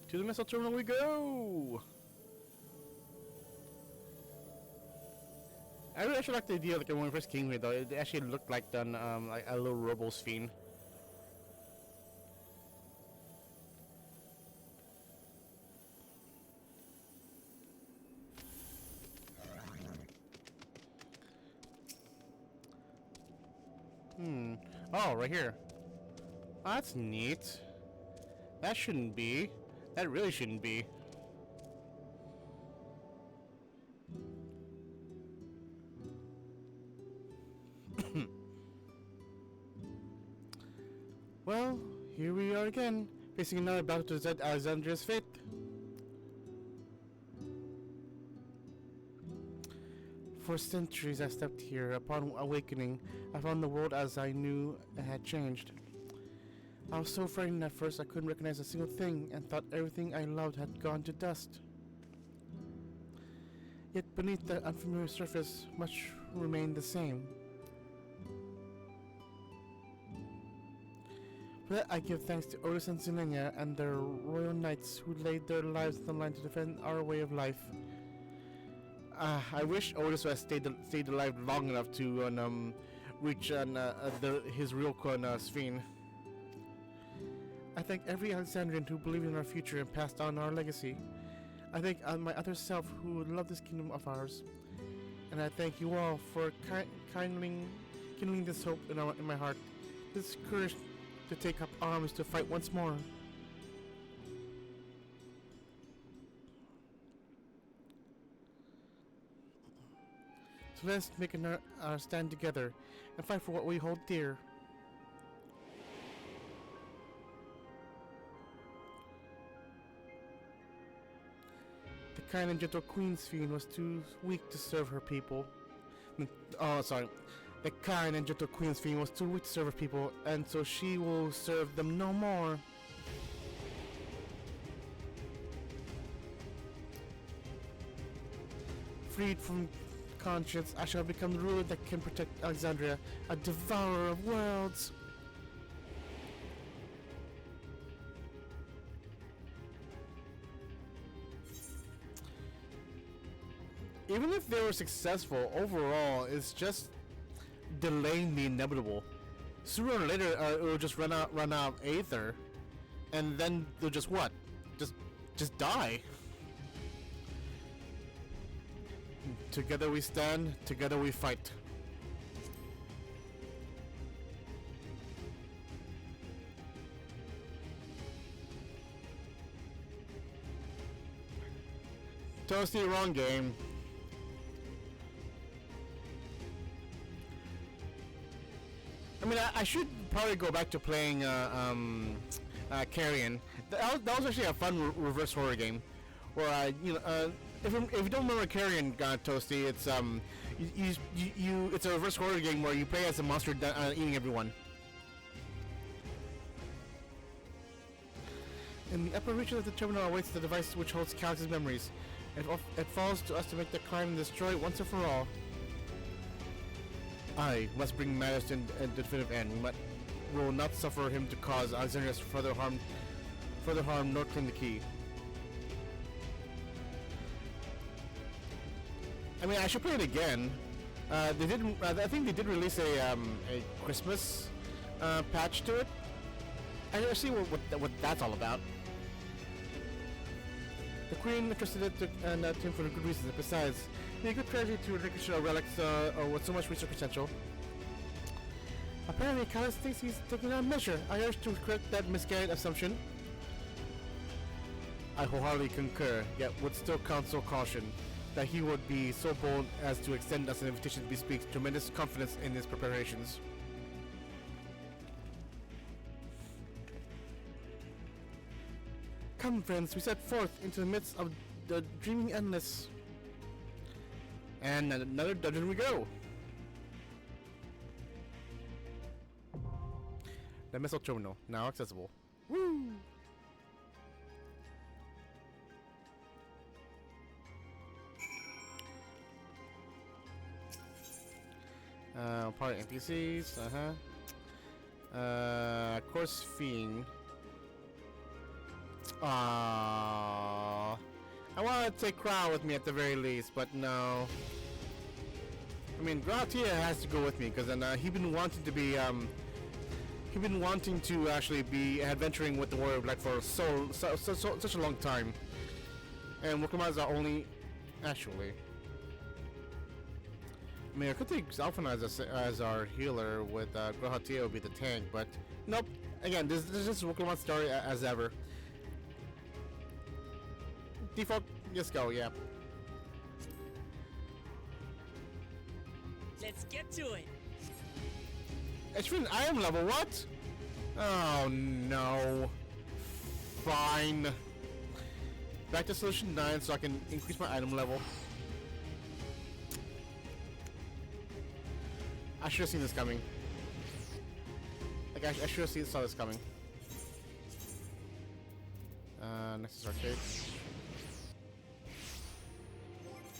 To the missile terminal we go! I really actually like the idea, like when we first came here, though. It actually looked like like a little robo-sphere. Oh, right here. Oh, that's neat. That shouldn't be. That really shouldn't be. Well, here we are again, facing another battle to decide Alexandria's fate. For centuries I slept here. Upon awakening, I found the world as I knew it had changed. I was so frightened at first I couldn't recognize a single thing and thought everything I loved had gone to dust. Yet beneath the unfamiliar surface, much remained the same. For that I give thanks to Otis and Zelenia and their royal knights who laid their lives on the line to defend our way of life. I wish Otis had stayed alive long enough to reach his real Sphene. I thank every Alexandrian who believed in our future and passed on our legacy. I thank my other self who would love this kingdom of ours. And I thank you all for kindling this hope in my heart, this courage to take up arms to fight once more. So let's make our stand together and fight for what we hold dear. The kind and gentle Queen Sphene was too weak to serve her people. The kind and gentle Queen Sphene was too weak to serve her people, and so she will serve them no more. Freed from conscience, I shall become the ruler that can protect Alexandria, a devourer of worlds. Even if they were successful, overall, it's just delaying the inevitable. Sooner or later, it will just run out of Aether, and then they'll just what? Just die. Together we stand, together we fight. Toasty, wrong game. I mean, I should probably go back to playing Carrion. That was actually a fun reverse horror game, where I, if you don't remember Carrion, Toasty, it's it's a reverse horror game where you play as a monster eating everyone. In the upper reaches of the terminal awaits the device which holds Calix's memories. It falls to us to make the climb and destroy it once and for all. I must bring matters to a definitive end. We will not suffer him to cause Alexandria further harm, nor claim the key. I mean, I should play it again. They did. I think they did release a Christmas patch to it. I gotta see what that's all about. The Queen trusted it and him for good reasons. Besides, be a good strategy to relinquish relics with so much research potential. Apparently, Calix thinks he's taking a measure. I urge to correct that misguided assumption. I wholeheartedly concur, yet would still counsel caution that he would be so bold as to extend us an invitation to bespeak tremendous confidence in his preparations. Come, friends, we set forth into the midst of the dreaming endless. And another dungeon we go. The missile terminal, now accessible. Woo! Part NPCs, course Fiend. I want to take Crow with me at the very least, but no. I mean, Gratia has to go with me because then he's been wanting to be actually be adventuring with the Warrior of Light for such a long time, and Wukama is our only actually. I mean, I could take Zalfana as our healer with Grahatia would be the tank, but nope. Again, this is just Wukama's story as ever. Default, just go, yeah. Let's get to it. I am level what? Oh no. Fine. Back to solution 9 so I can increase my item level. I should have seen this coming. Like, I should have saw this coming. Next is arcade.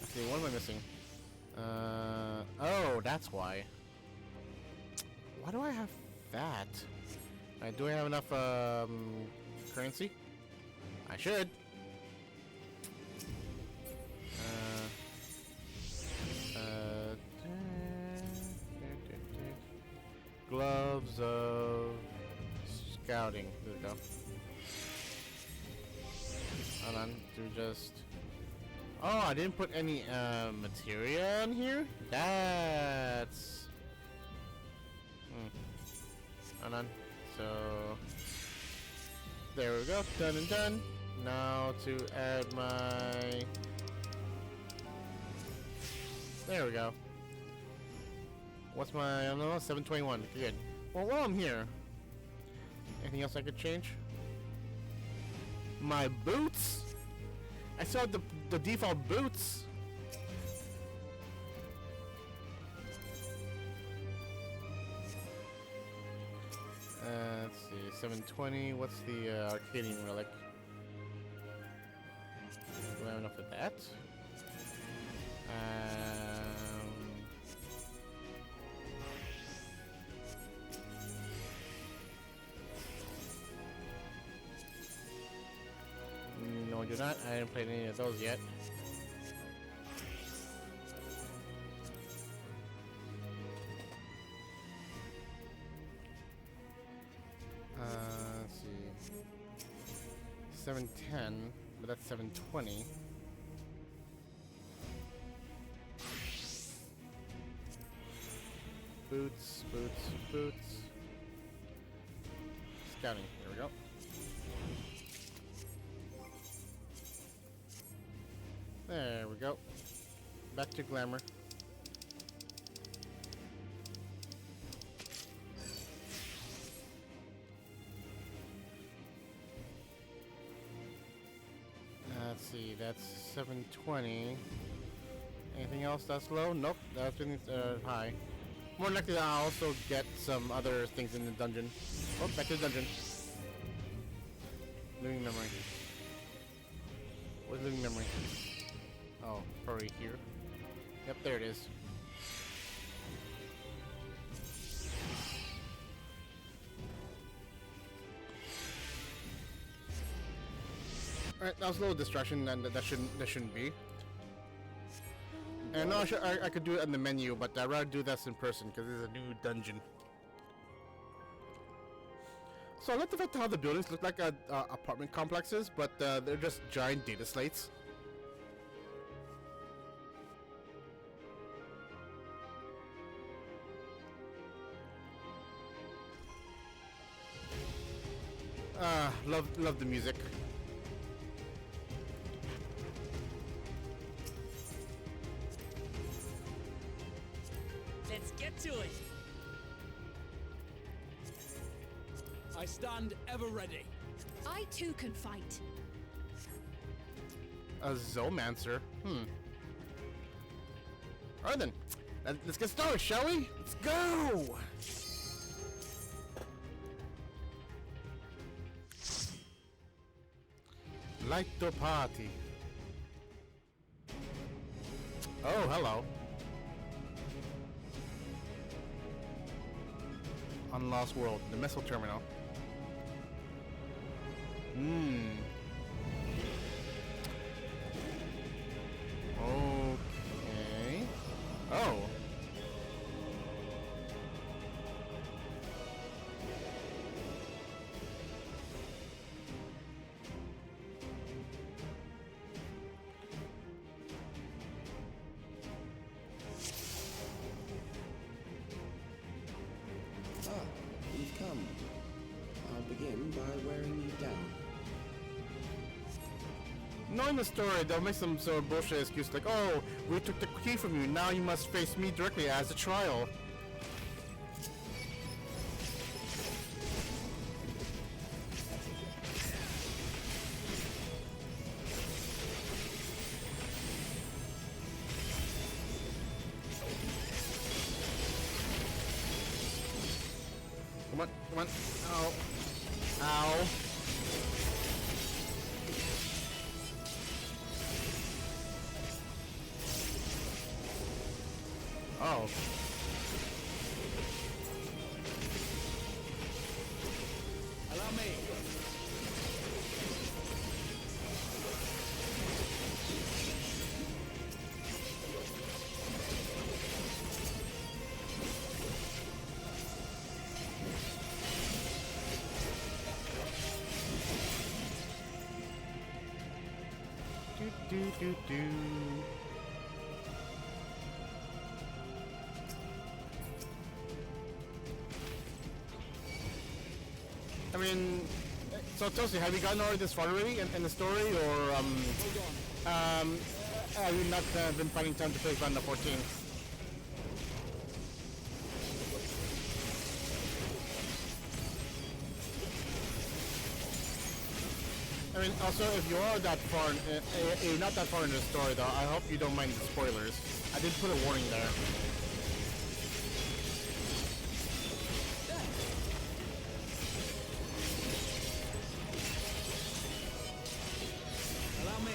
Okay, what am I missing? Oh, that's why. Why do I have that? Do I have enough, currency? I should. Gloves of scouting. There we go. Hold on. Do we just... Oh, I didn't put any materia in here? That's... Hold on. So... There we go. Done and done. Now to add my... There we go. What's my... I don't know, 721. Good. Well, while I'm here... Anything else I could change? My boots? I saw the default boots. Let's see, 720. What's the Arcadian relic? Do I have enough of that? No, I do not. I haven't played any of those yet. Let's see. 710, but that's 720. Boots, boots, boots. Scouting. Here we go. There we go. Back to glamour. Let's see, that's 720. Anything else that's low? Nope, that's been high. More likely I'll also get some other things in the dungeon. Oh, back to the dungeon. Living memory. What's living memory? Oh, probably here. Yep, there it is. Alright, that was a little distraction, and that shouldn't be. And no, I could do it in the menu, but I'd rather do this in person because it's a new dungeon. So I like the fact how the buildings look like apartment complexes, but they're just giant data slates. Love the music. Let's get to it. I stand ever ready. I too can fight. A Zoomancer? Alright then. Let's get started, shall we? Let's go! Light the party. Oh, hello. Unlost World, the missile terminal. Okay. Oh. You've come. I'll begin by wearing you down. Knowing the story, they'll make some sort of bullshit excuse like, oh, we took the key from you, now you must face me directly as a trial. Come on, come on. Ow. Ow. Oh. Allow me. Do. I mean, so Tosi, have you gotten already this far already in the story, or have you not been finding time to play Final 14? I mean, also, if you are that far, you're not that far in the story, though, I hope you don't mind the spoilers. I did put a warning there. Allow me.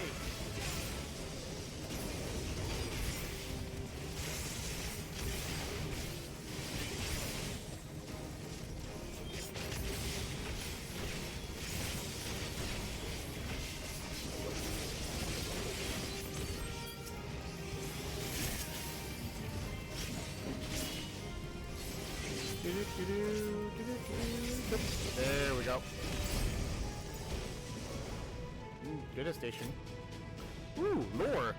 There we go. Data station. Ooh, lore.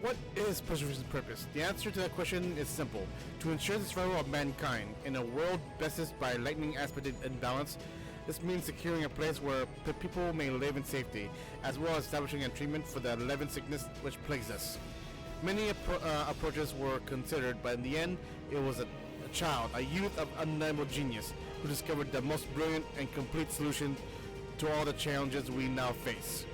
What is preservation's purpose? The answer to that question is simple. To ensure the survival of mankind in a world bested by lightning aspected imbalance. This means securing a place where people may live in safety, as well as establishing a treatment for the 11 sickness which plagues us. Many approaches were considered, but in the end, it was a child, a youth of undeniable genius, who discovered the most brilliant and complete solution to all the challenges we now face.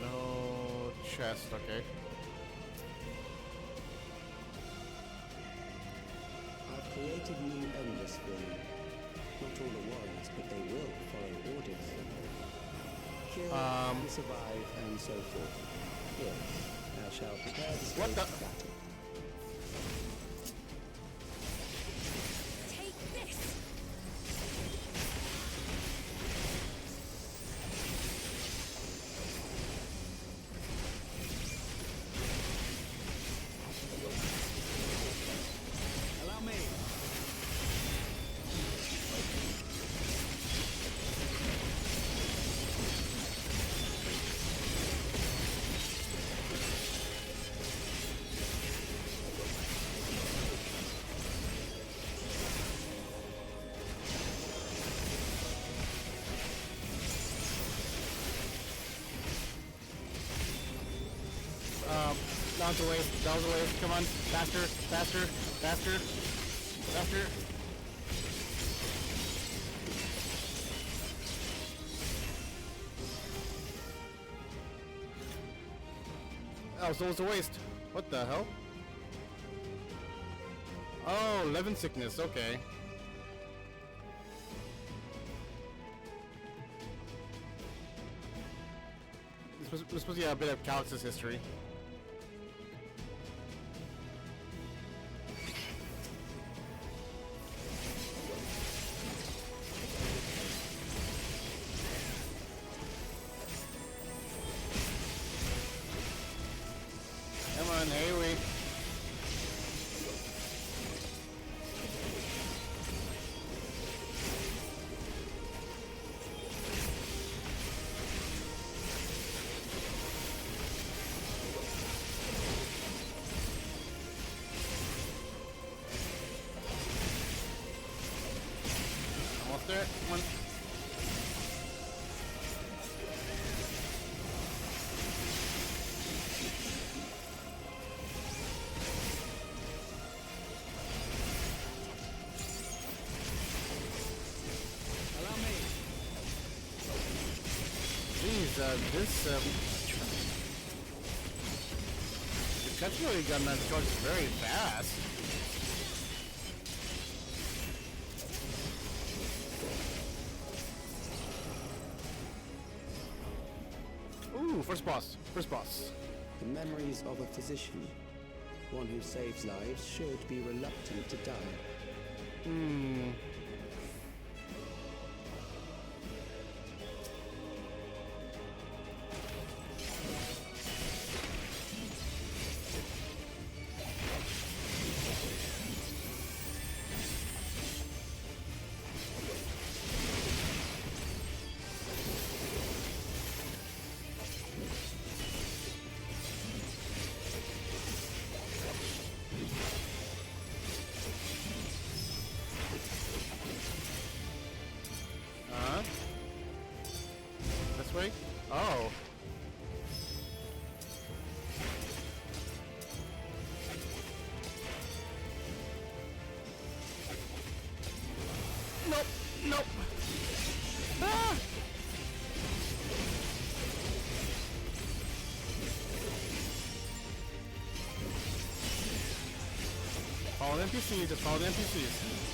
No chest, okay. I've created new endless for you. Not all at once, but they will follow orders. Kill and survive and so forth. Yes, I shall prepare the stage What the? for battle. Take this! Allow me. Down the way, come on, faster, faster, faster, faster. Oh, so it's a waste. What the hell? Oh, 11 sickness, okay. This was supposed to be a bit of Calix's history. Come on, Haley. Almost there. Come on. Allow me. Jeez, this That's really got that charge very fast. Ooh, first boss. First boss. The memories of a physician. One who saves lives should be reluctant to die. Hmm. This way? Oh. Nope. Nope. Ah! Follow the NPCs, just follow the NPCs.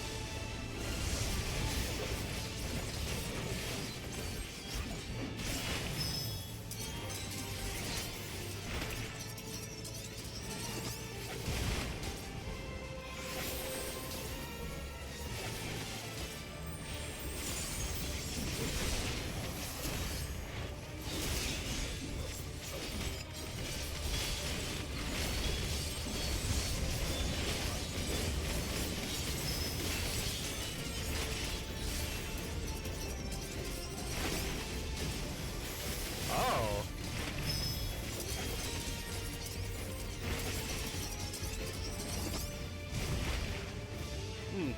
Oh. Hmm.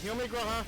Heal me, Graha.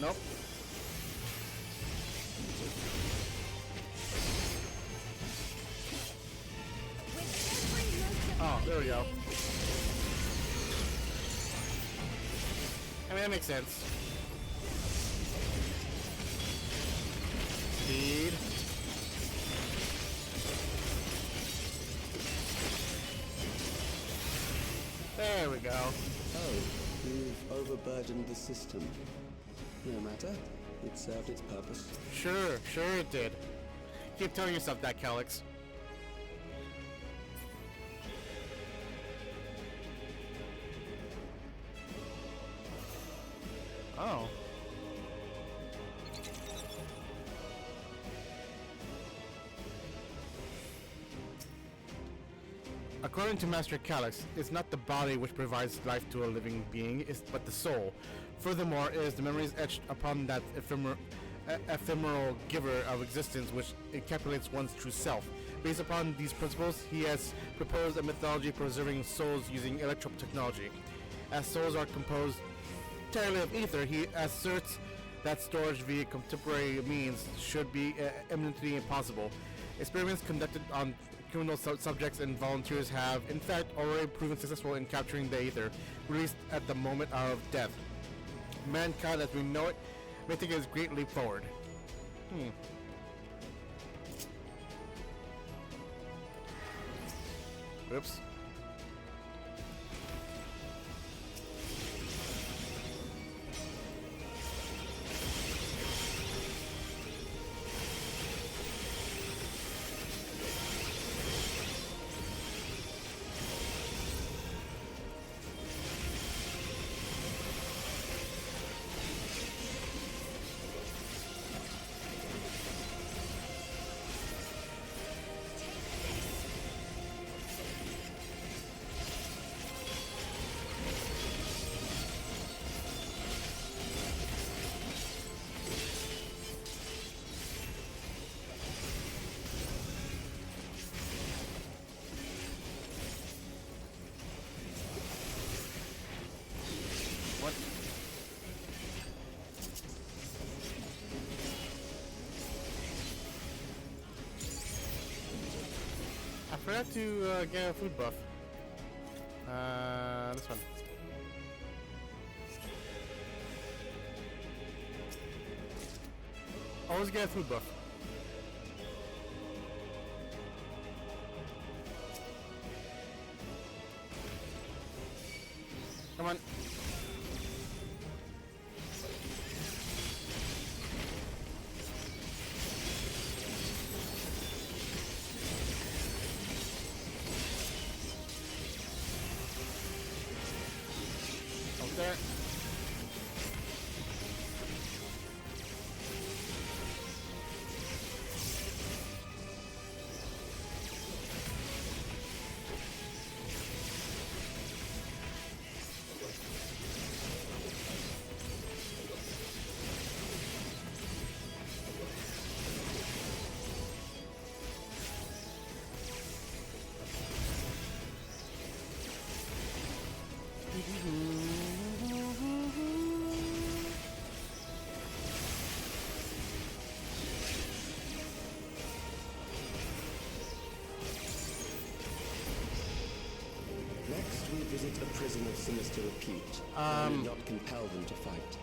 Nope. Oh, there we go. I mean, that makes sense. Speed. There we go. Oh, you've overburdened the system. No matter, it served its purpose. Sure it did. Keep telling yourself that, Calyx. Oh. According to Master Calyx, it's not the body which provides life to a living being, but the soul. Furthermore, it is the memories etched upon that ephemeral giver of existence which encapsulates one's true self. Based upon these principles, he has proposed a methodology preserving souls using electro technology. As souls are composed entirely of ether, he asserts that storage via contemporary means should be eminently impossible. Experiments conducted on criminal subjects and volunteers have, in fact, already proven successful in capturing the ether, released at the moment of death. Mankind as we know it may take a great leap forward. Oops. forgot to get a food buff. This one. Always get a food buff. Come on. Over there. Next, we visit a prison of sinister repute. We will not compel them to fight.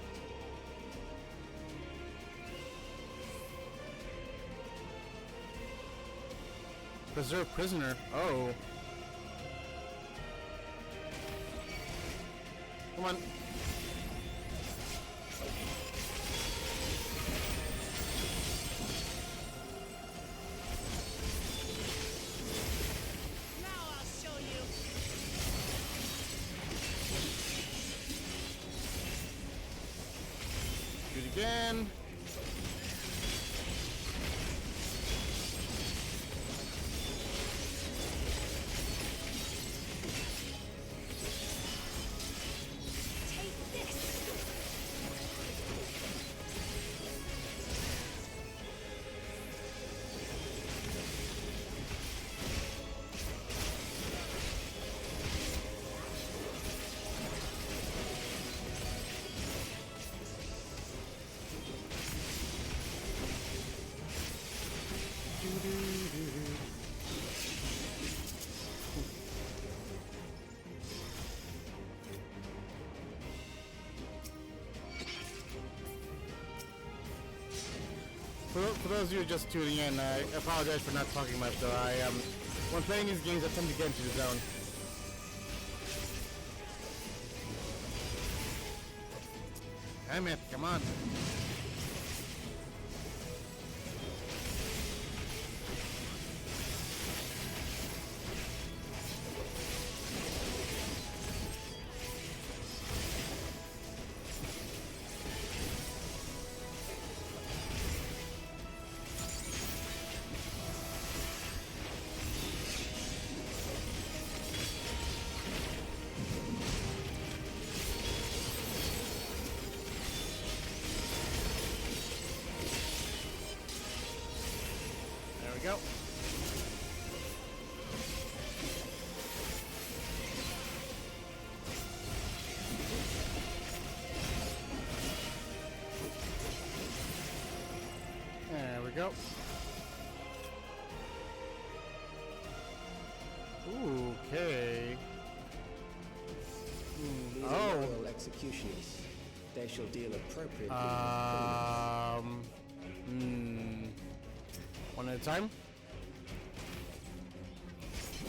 Preserve prisoner. Oh. Come on. Do it again. For those of you just tuning in, I apologize for not talking much though. When playing these games, I tend to get into the zone. Damn it, come on. Go. There we go. Okay. These are Oh. royal executioners. They shall deal appropriately. One at a time.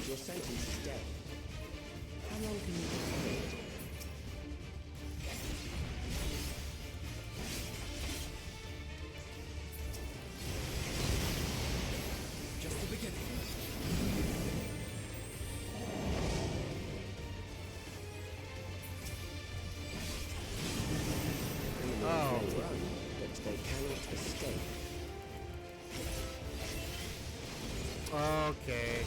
Your sentence is death. How long can you tolerate? Just the beginning. Criminals may run, but they cannot escape. Okay.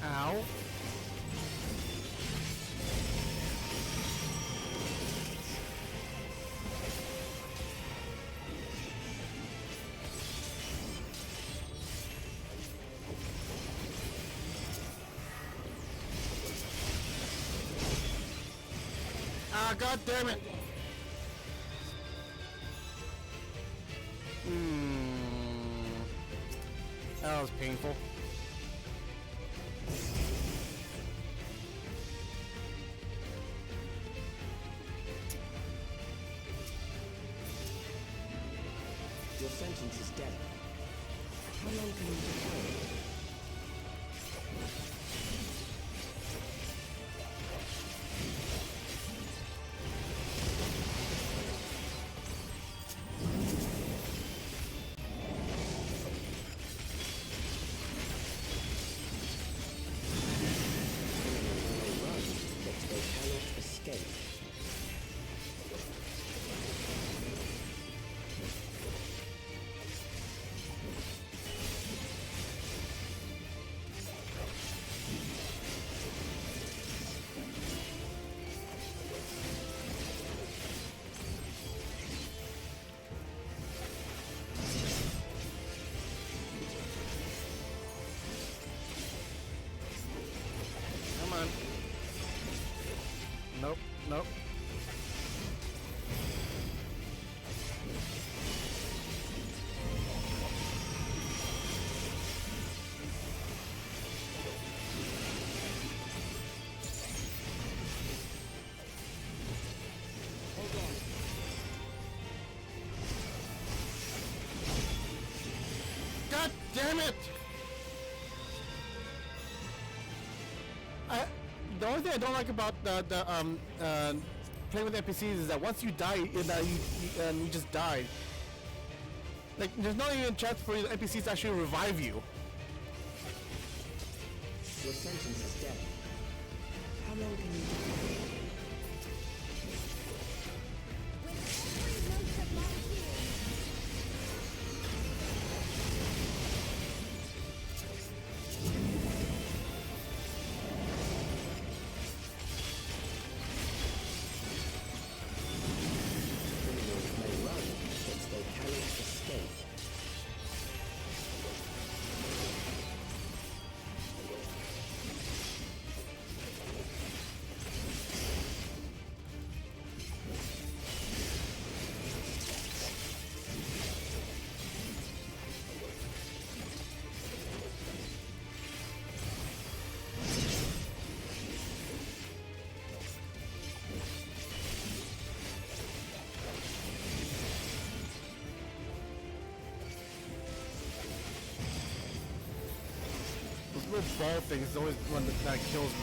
Ow. God damn it! That was painful. Your sentence is death. How long can you defer it? Come on. Nope, nope. God damn it! The only thing I don't like about playing with NPCs is that once you die, you just died. Like, there's not even a chance for the NPCs to actually revive you. Your sentence is death. How long can you defer it? This little ball thing is always one that kills me.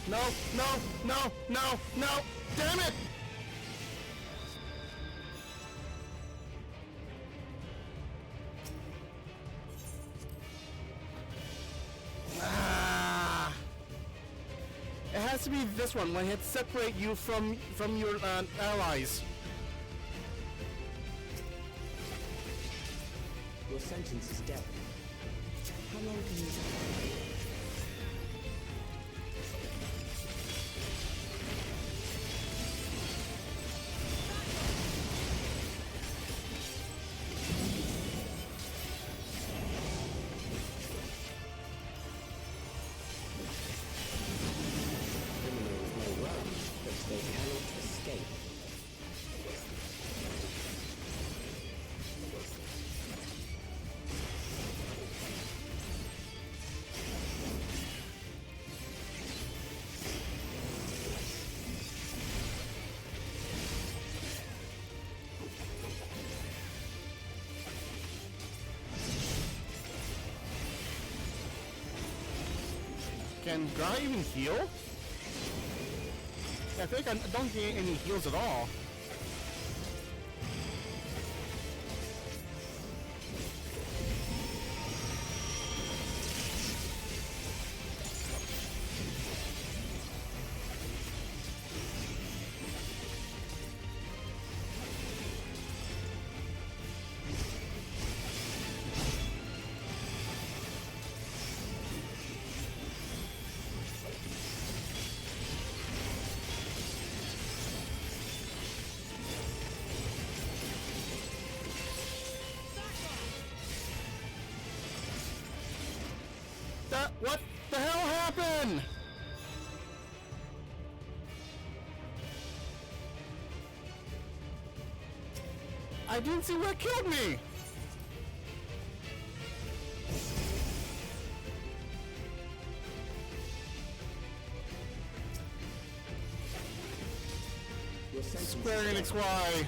No, no, no, no, no! Damn it! Ah! It has to be this one when it separate you from your allies. Your sentence is death. How long can you defer it? They cannot escape. Can Gra even heal? I feel like I don't get any heals at all. I didn't see what killed me! Square Enix, why?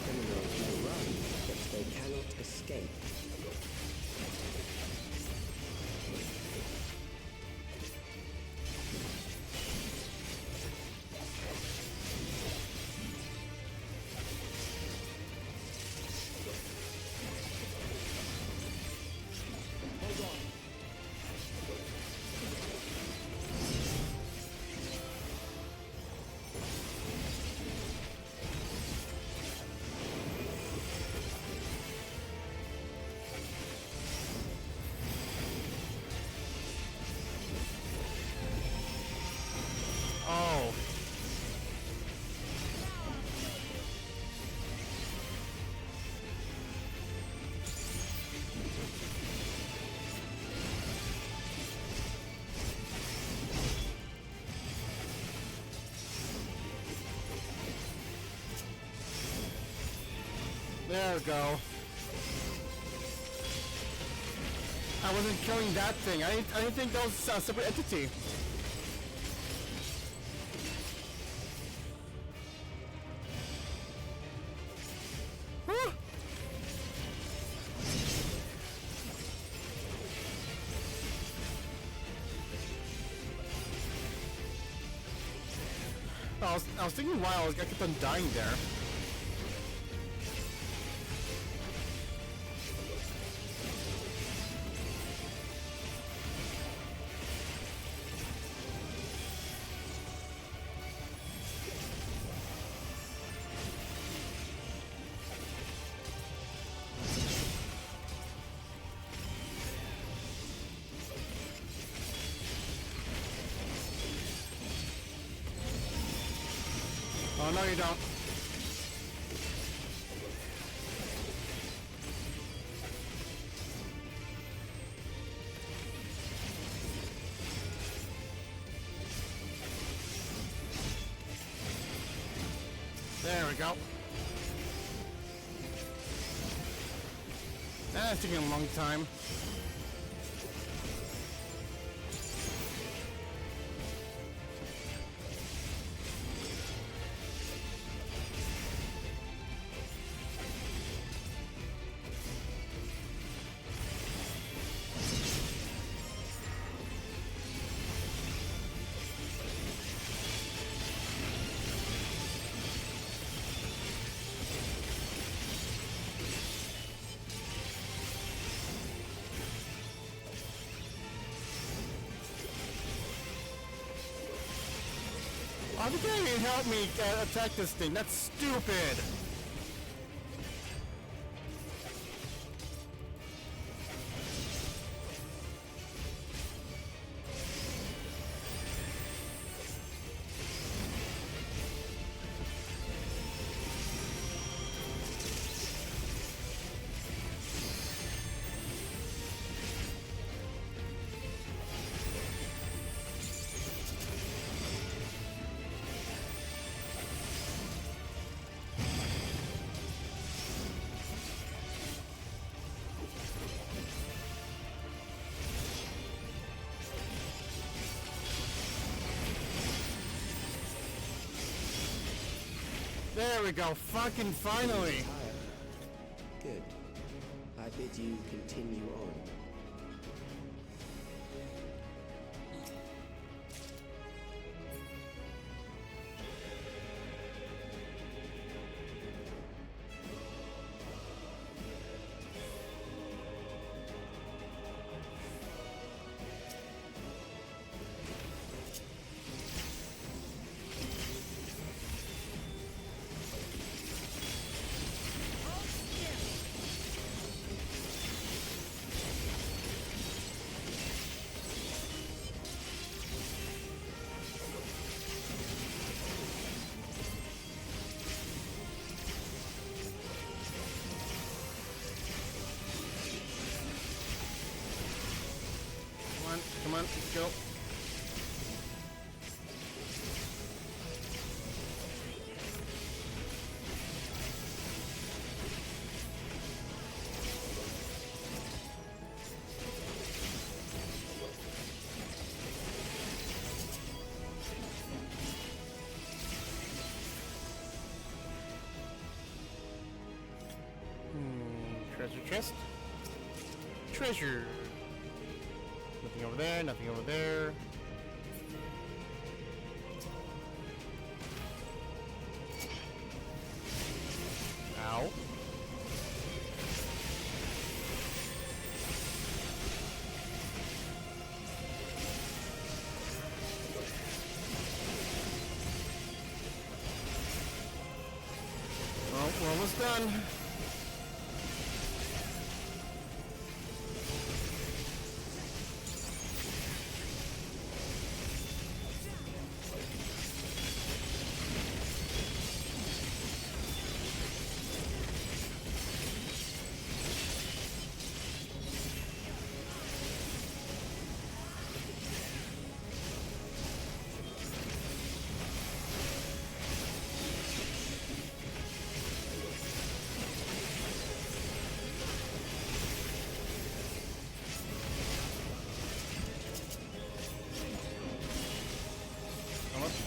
Criminals may run, but they cannot escape. Oh. There we go. I wasn't killing that thing. I didn't think that was a separate entity. Whew. I was thinking why I kept on dying there. Oh, no you don't. There we go. That's taking a long time. How the guy can help me attack this thing? That's stupid! There we go, fucking finally! Good. I bid you continue on. let's go. Treasure chest. Treasure. Nothing over there, nothing over there. Ow. Well, we're almost done.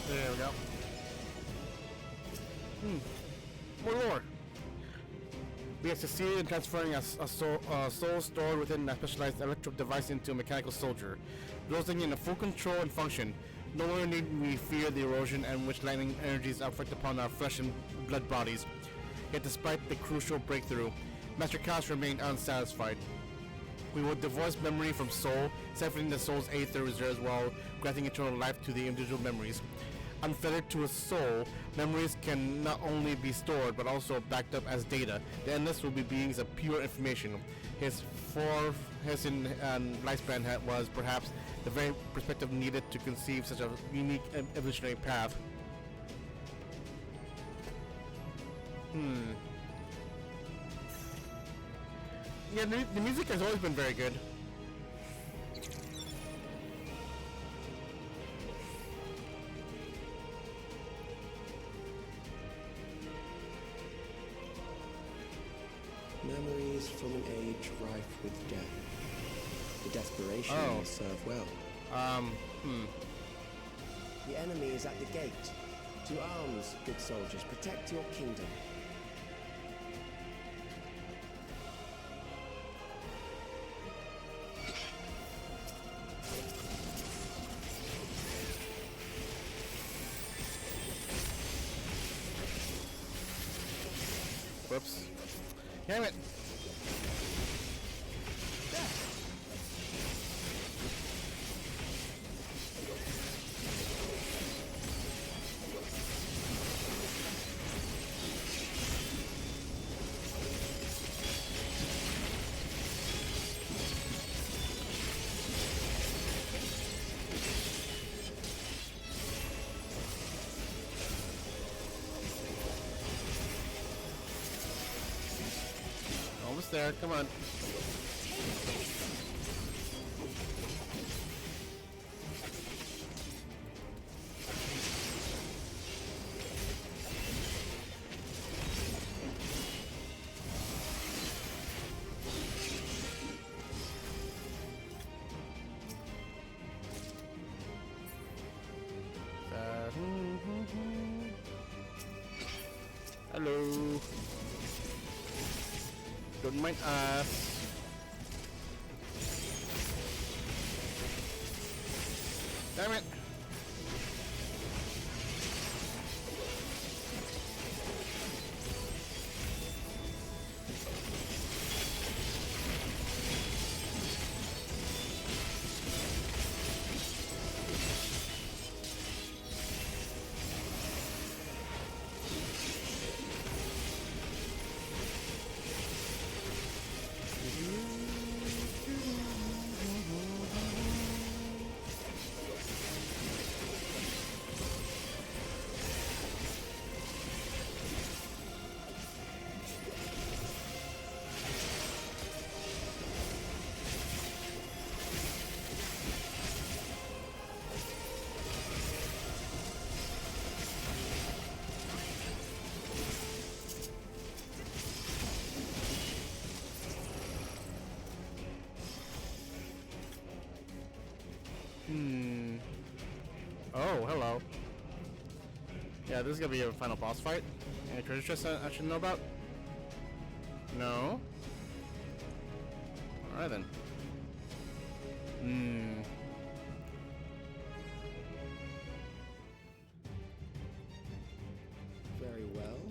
There we go. More lore. We have succeeded in transferring a soul stored within a specialized electric device into a mechanical soldier, resulting in a full control and function. No longer need we fear the erosion and which lightning energies affect upon our flesh and blood bodies. Yet despite the crucial breakthrough, Master Chaos remained unsatisfied. We will divorce memory from soul, separating the soul's aether reserves while granting eternal life to the individual memories. Unfettered to a soul, memories can not only be stored but also backed up as data. The Endless will be beings of pure information. His lifespan was perhaps the very perspective needed to conceive such a unique evolutionary path. Yeah, the music has always been very good. Memories from an age rife with death. The desperation will serve well. The enemy is at the gate. To arms, good soldiers, protect your kingdom. Whoops. Damn it! Almost there, come on. Hello. Don't mind us. Damn it. this is gonna be a final boss fight. Any treasure chests I should know about? No? Alright then. Very well.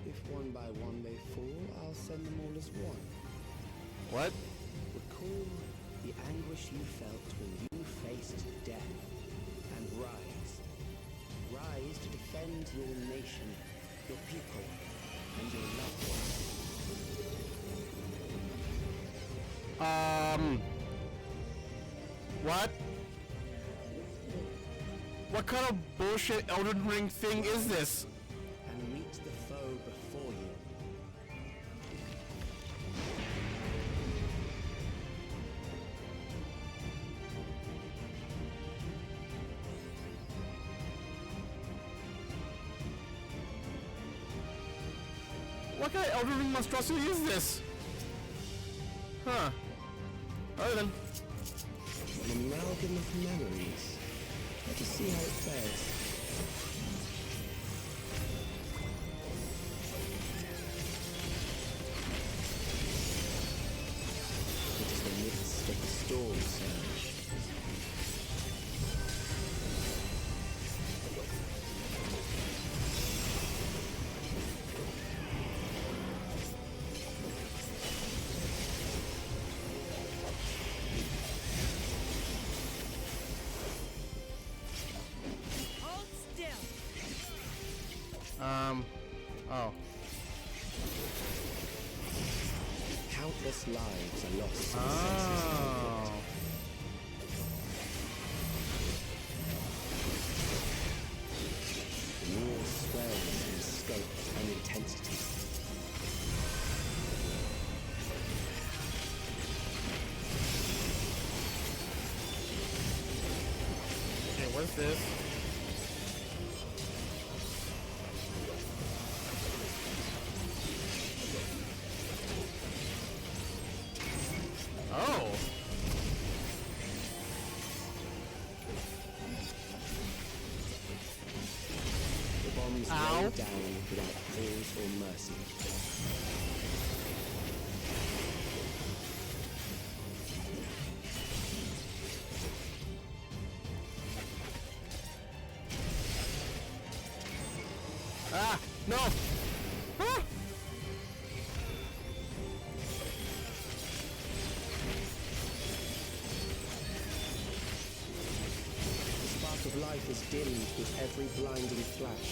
If one by one they fall, I'll send them all as one. What? Recall the anguish you felt when you faced death, and rise. Rise to defend your nation, your people, and your loved ones. What? What kind of bullshit Elden Ring thing is this? And meet the foe before you. What kind of Elden Ring monstrosity is this? Huh. Alright then. An amalgam of memories. Let us see how it fares. It is the midst of the storm surge. Oh. Countless lives are lost in Oh. the war swells in scope and intensity. Okay, what's this? Oh. The bombs Ow. rain down without pause or mercy. Ah, no. Ah. The spark of life is dimmed with every blinding flash.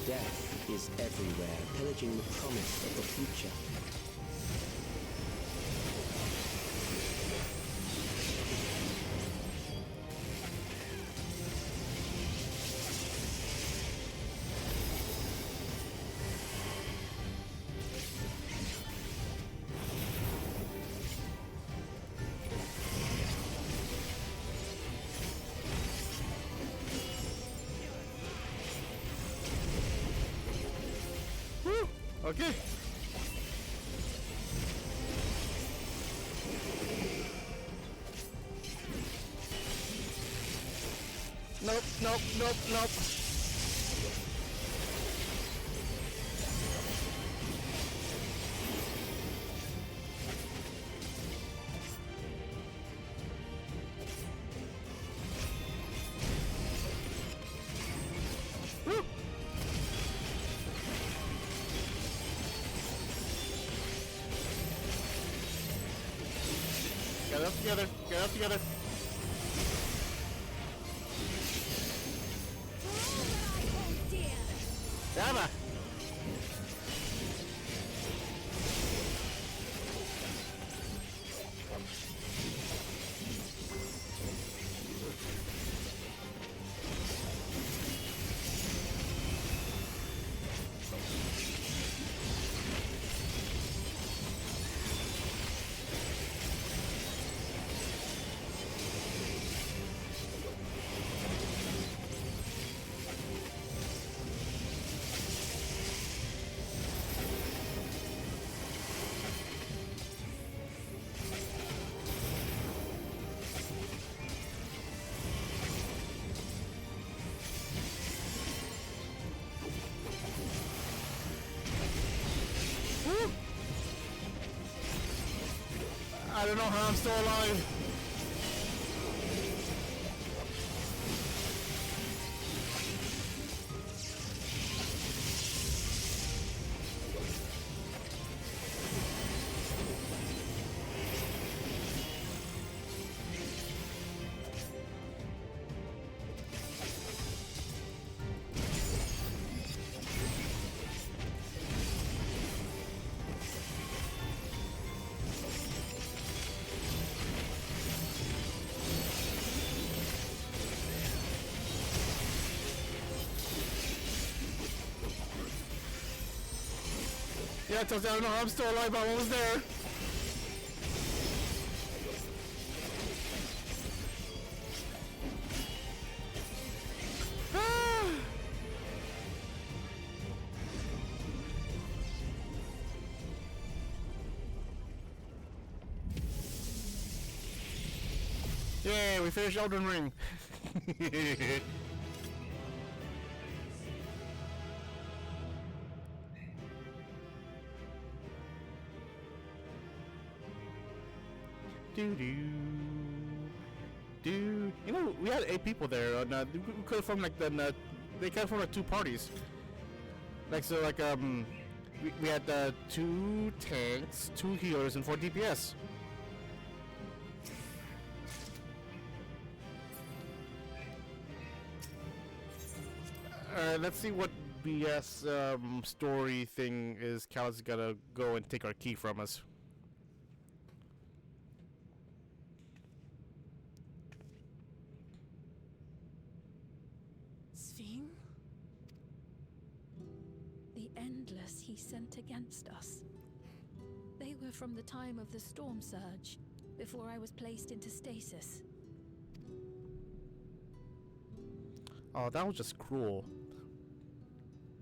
Death is everywhere, pillaging the promise of the future. Whew. Okay. Nope, nope, nope, nope. Woo. Get up together, get up together. Dama. know how I'm still alive. Yeah, I don't know how I'm still alive, but I'm almost there. Ah! Yay, we finished Elden Ring. Dude, you know, we had 8 people there, and we could have formed like they could have formed like 2 parties. Like so, like we had 2 tanks, 2 healers, and 4 DPS. Let's see what BS story thing is. Cal's gotta go and take our key from us. The Endless he sent against us. They were from the time of the storm surge, before I was placed into stasis. Oh, that was just cruel.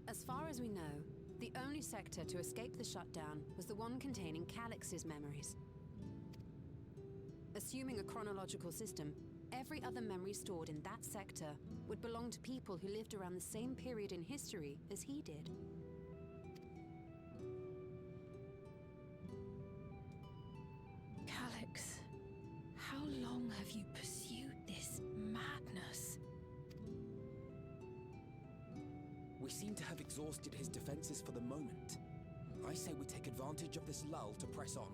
As far as we know, the only sector to escape the shutdown was the one containing Calix's memories. Assuming a chronological system, every other memory stored in that sector would belong to people who lived around the same period in history as he did. Calix, how long have you pursued this madness? We seem to have exhausted his defenses for the moment. I say we take advantage of this lull to press on.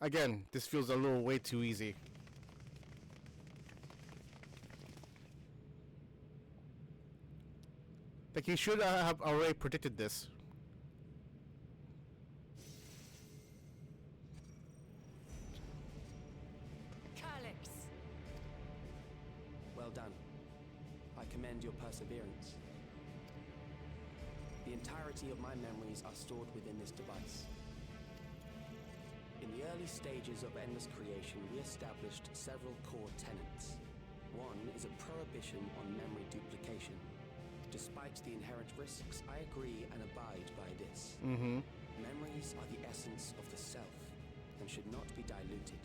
Again, this feels a little way too easy. Like he should have already predicted this. Calix! Well done. I commend your perseverance. The entirety of my memories are stored within this device. In the early stages of Endless Creation, we established several core tenets. One is a prohibition on memory duplication. Despite the inherent risks, I agree and abide by this. Memories are the essence of the self, and should not be diluted.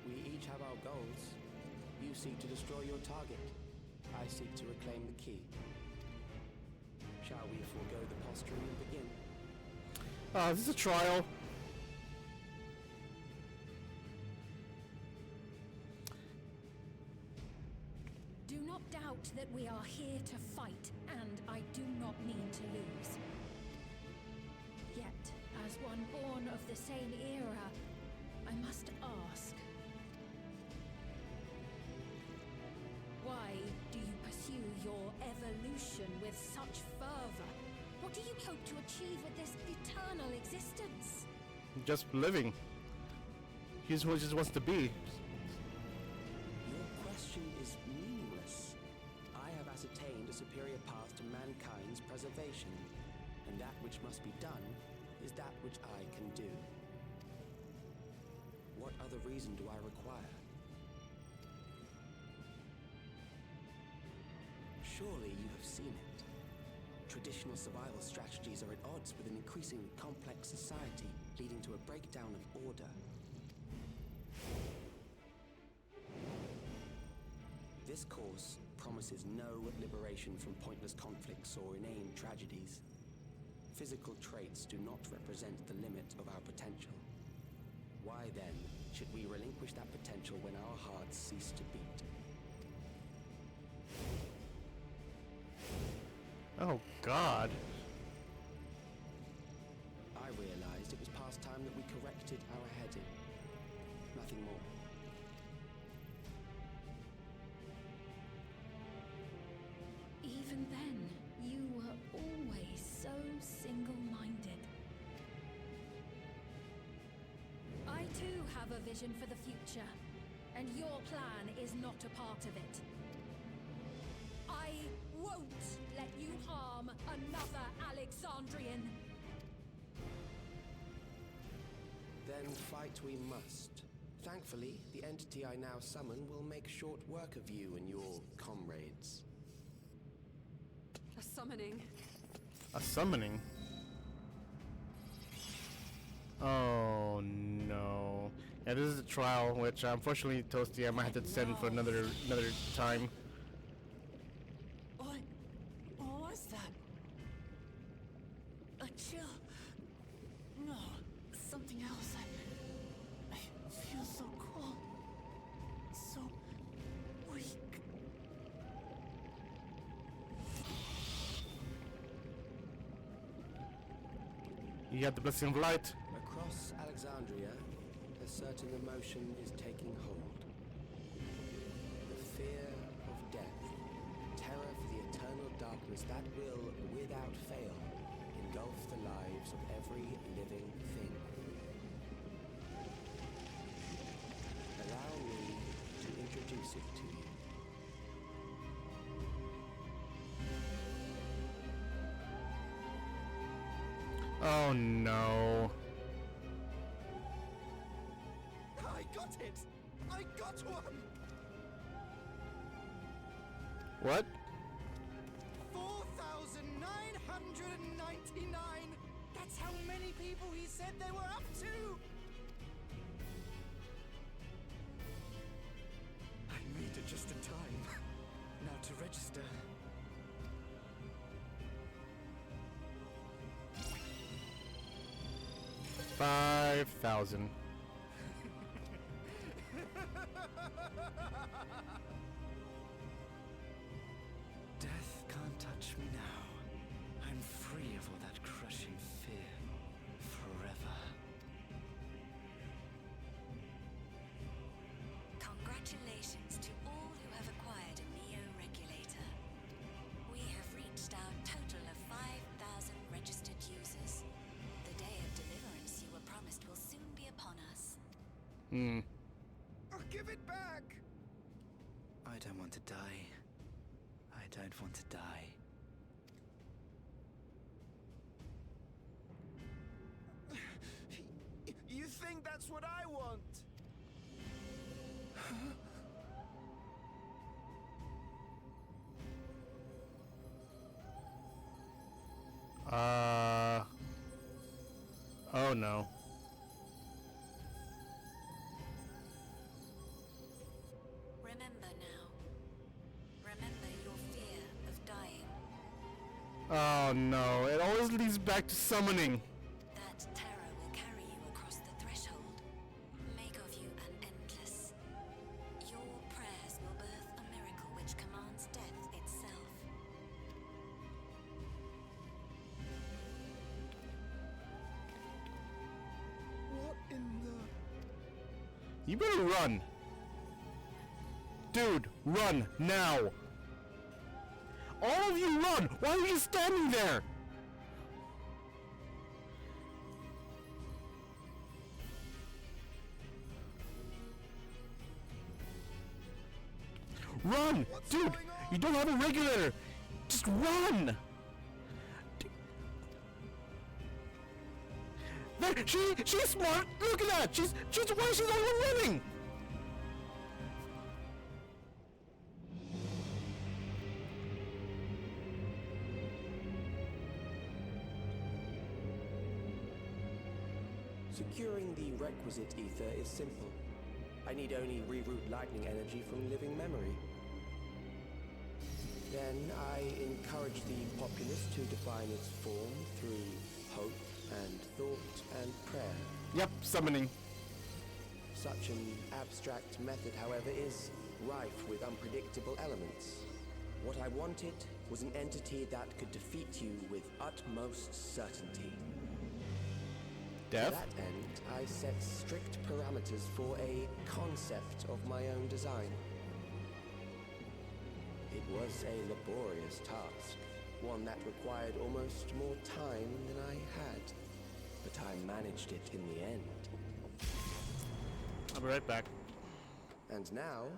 We each have our goals. You seek to destroy your target. I seek to reclaim the key. Shall we forego the posturing and begin? This is a trial. Do not doubt that we are here to fight, and I do not mean to lose. Yet, as one born of the same era, I must ask, why do you pursue your evolution with such fervor? What do you hope to achieve with this eternal existence? Just living. He just wants to be. Your question is meaningless. I have ascertained a superior path to mankind's preservation, and that which must be done is that which I can do. What other reason do I require? Surely you have seen it. Traditional survival strategies are at odds with an increasingly complex society, leading to a breakdown of order. This course promises no liberation from pointless conflicts or inane tragedies. Physical traits do not represent the limit of our potential. Why then should we relinquish that potential when our hearts cease to beat? Oh, God. I realized it was past time that we corrected our heading. Nothing more. Even then, you were always so single-minded. I too have a vision for the future, and your plan is not a part of it. I won't let you harm another Alexandrian. Then fight we must. Thankfully, the entity I now summon will make short work of you and your comrades. A summoning. A summoning? Oh no. Yeah, this is a trial, which unfortunately Toasty I might have to send for another time. What was that? A chill? No, something else. I feel so cold. So weak. You have the blessing of light. Across Alexandria, a certain emotion is taking hold. The fear of death, terror for the eternal darkness that will, without fail, engulf the lives of every living thing. Allow me to introduce it to you. Oh no. I got it! I got one! What? 4,999! That's how many people he said they were up to! I made it just in time. Now to register. 5,000. Death can't touch me now. I'm free of all that crushing fear. Forever. Congratulations to all who have acquired a Neo-Regulator. We have reached our total of 5,000 registered users. The day of deliverance you were promised will soon be upon us. I'll give it back! I don't want to die. I don't want to die. You think that's what I want? Oh no. Remember now. Remember your fear of dying. Oh no, it always leads back to summoning. That terror will carry you across the threshold. Make of you an endless. Your prayers will birth a miracle which commands death itself. What in the... You better run. Dude, run now. All of you run. Why are you standing there? Run! Dude, you don't have a regulator. Just run. There, she's smart. Look at that. She's why she's only running. Securing the requisite ether is simple. I need only reroute lightning energy from living memory. Then I encourage the populace to define its form through hope and thought and prayer. Yep, summoning. Such an abstract method, however, is rife with unpredictable elements. What I wanted was an entity that could defeat you with utmost certainty. Death? To that end, I set strict parameters for a concept of my own design. It was a laborious task, one that required almost more time than I had, but I managed it in the end. I'll be right back. And now,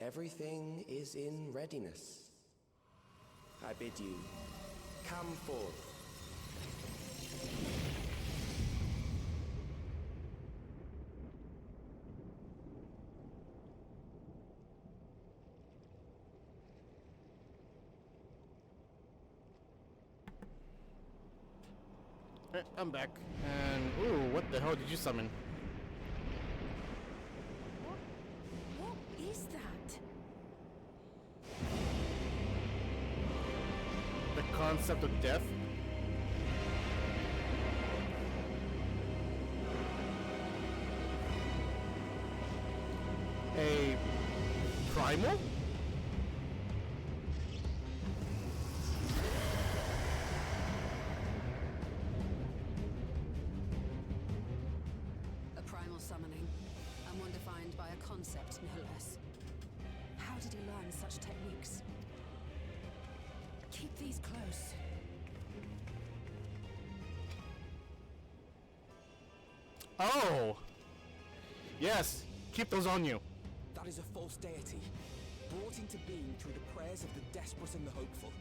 everything is in readiness. I bid you, come forth. I'm back. And, ooh, what the hell did you summon? What is that? The concept of death? A primal? A primal summoning, and one defined by a concept, no less. How did he learn such techniques? Keep these close. Oh! Yes, keep those on you. That is a false deity, brought into being through the prayers of the desperate and the hopeful.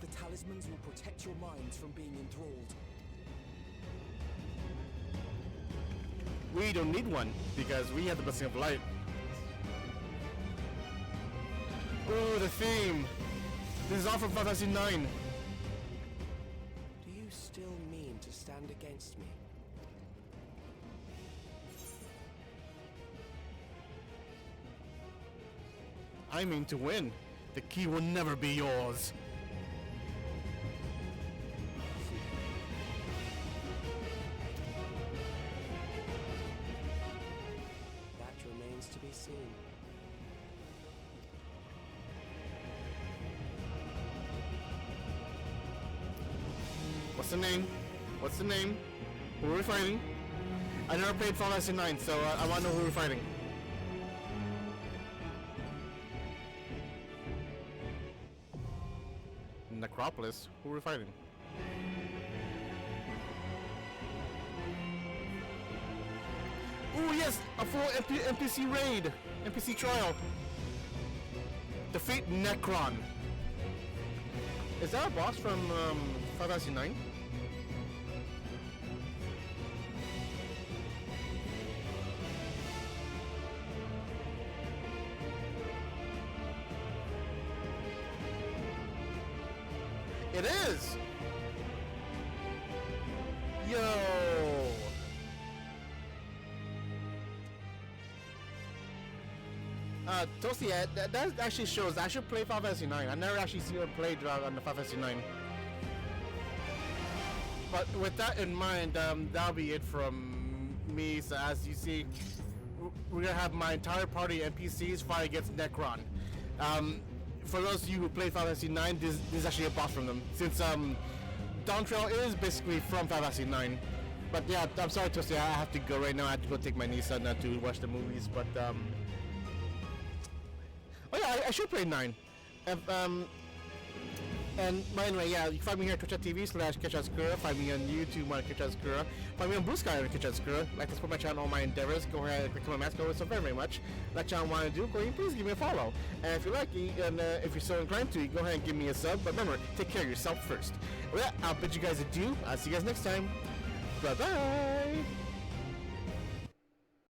The talismans will protect your minds from being enthralled. We don't need one, because we have the blessing of light. Ooh, the theme! This is all from Final Fantasy IX. Do you still mean to stand against me? I mean to win. The key will never be yours. That remains to be seen. What's the name? What's the name? Who are we fighting? I never played Final Fantasy IX, so I want to know who we're fighting. Necropolis? Who are we fighting? Ooh, yes! A full NPC raid! NPC trial! Defeat Necron. Is that a boss from Final Fantasy IX? It is! Yo! Toasty, that actually shows I should play Final Fantasy 9. I never actually seen her play on the Final Fantasy 9. But with that in mind, that'll be it from me. So as you see, we're gonna have my entire party of NPCs fight against Necron. For those of you who play Final Fantasy 9, this is actually a boss from them. Since Dawn Trail is basically from Final Fantasy 9. But yeah, I'm sorry Toasty, I have to go right now. I have to go take my niece to watch the movies. But oh yeah, I should play 9. And by the way, yeah, you can find me here at twitch.tv/KetchUpSkura. Find me on YouTube on KetchUpSkura. Find me on Blue Sky on KetchUpSkura. Like to support my channel, all my endeavors. Go ahead and click on my mask over so very, very much. That channel want to do, go ahead, please give me a follow. And if you like it, and if you're so inclined to, go ahead and give me a sub. But remember, take care of yourself first. With that, I'll bid you guys adieu. I'll see you guys next time. Bye bye.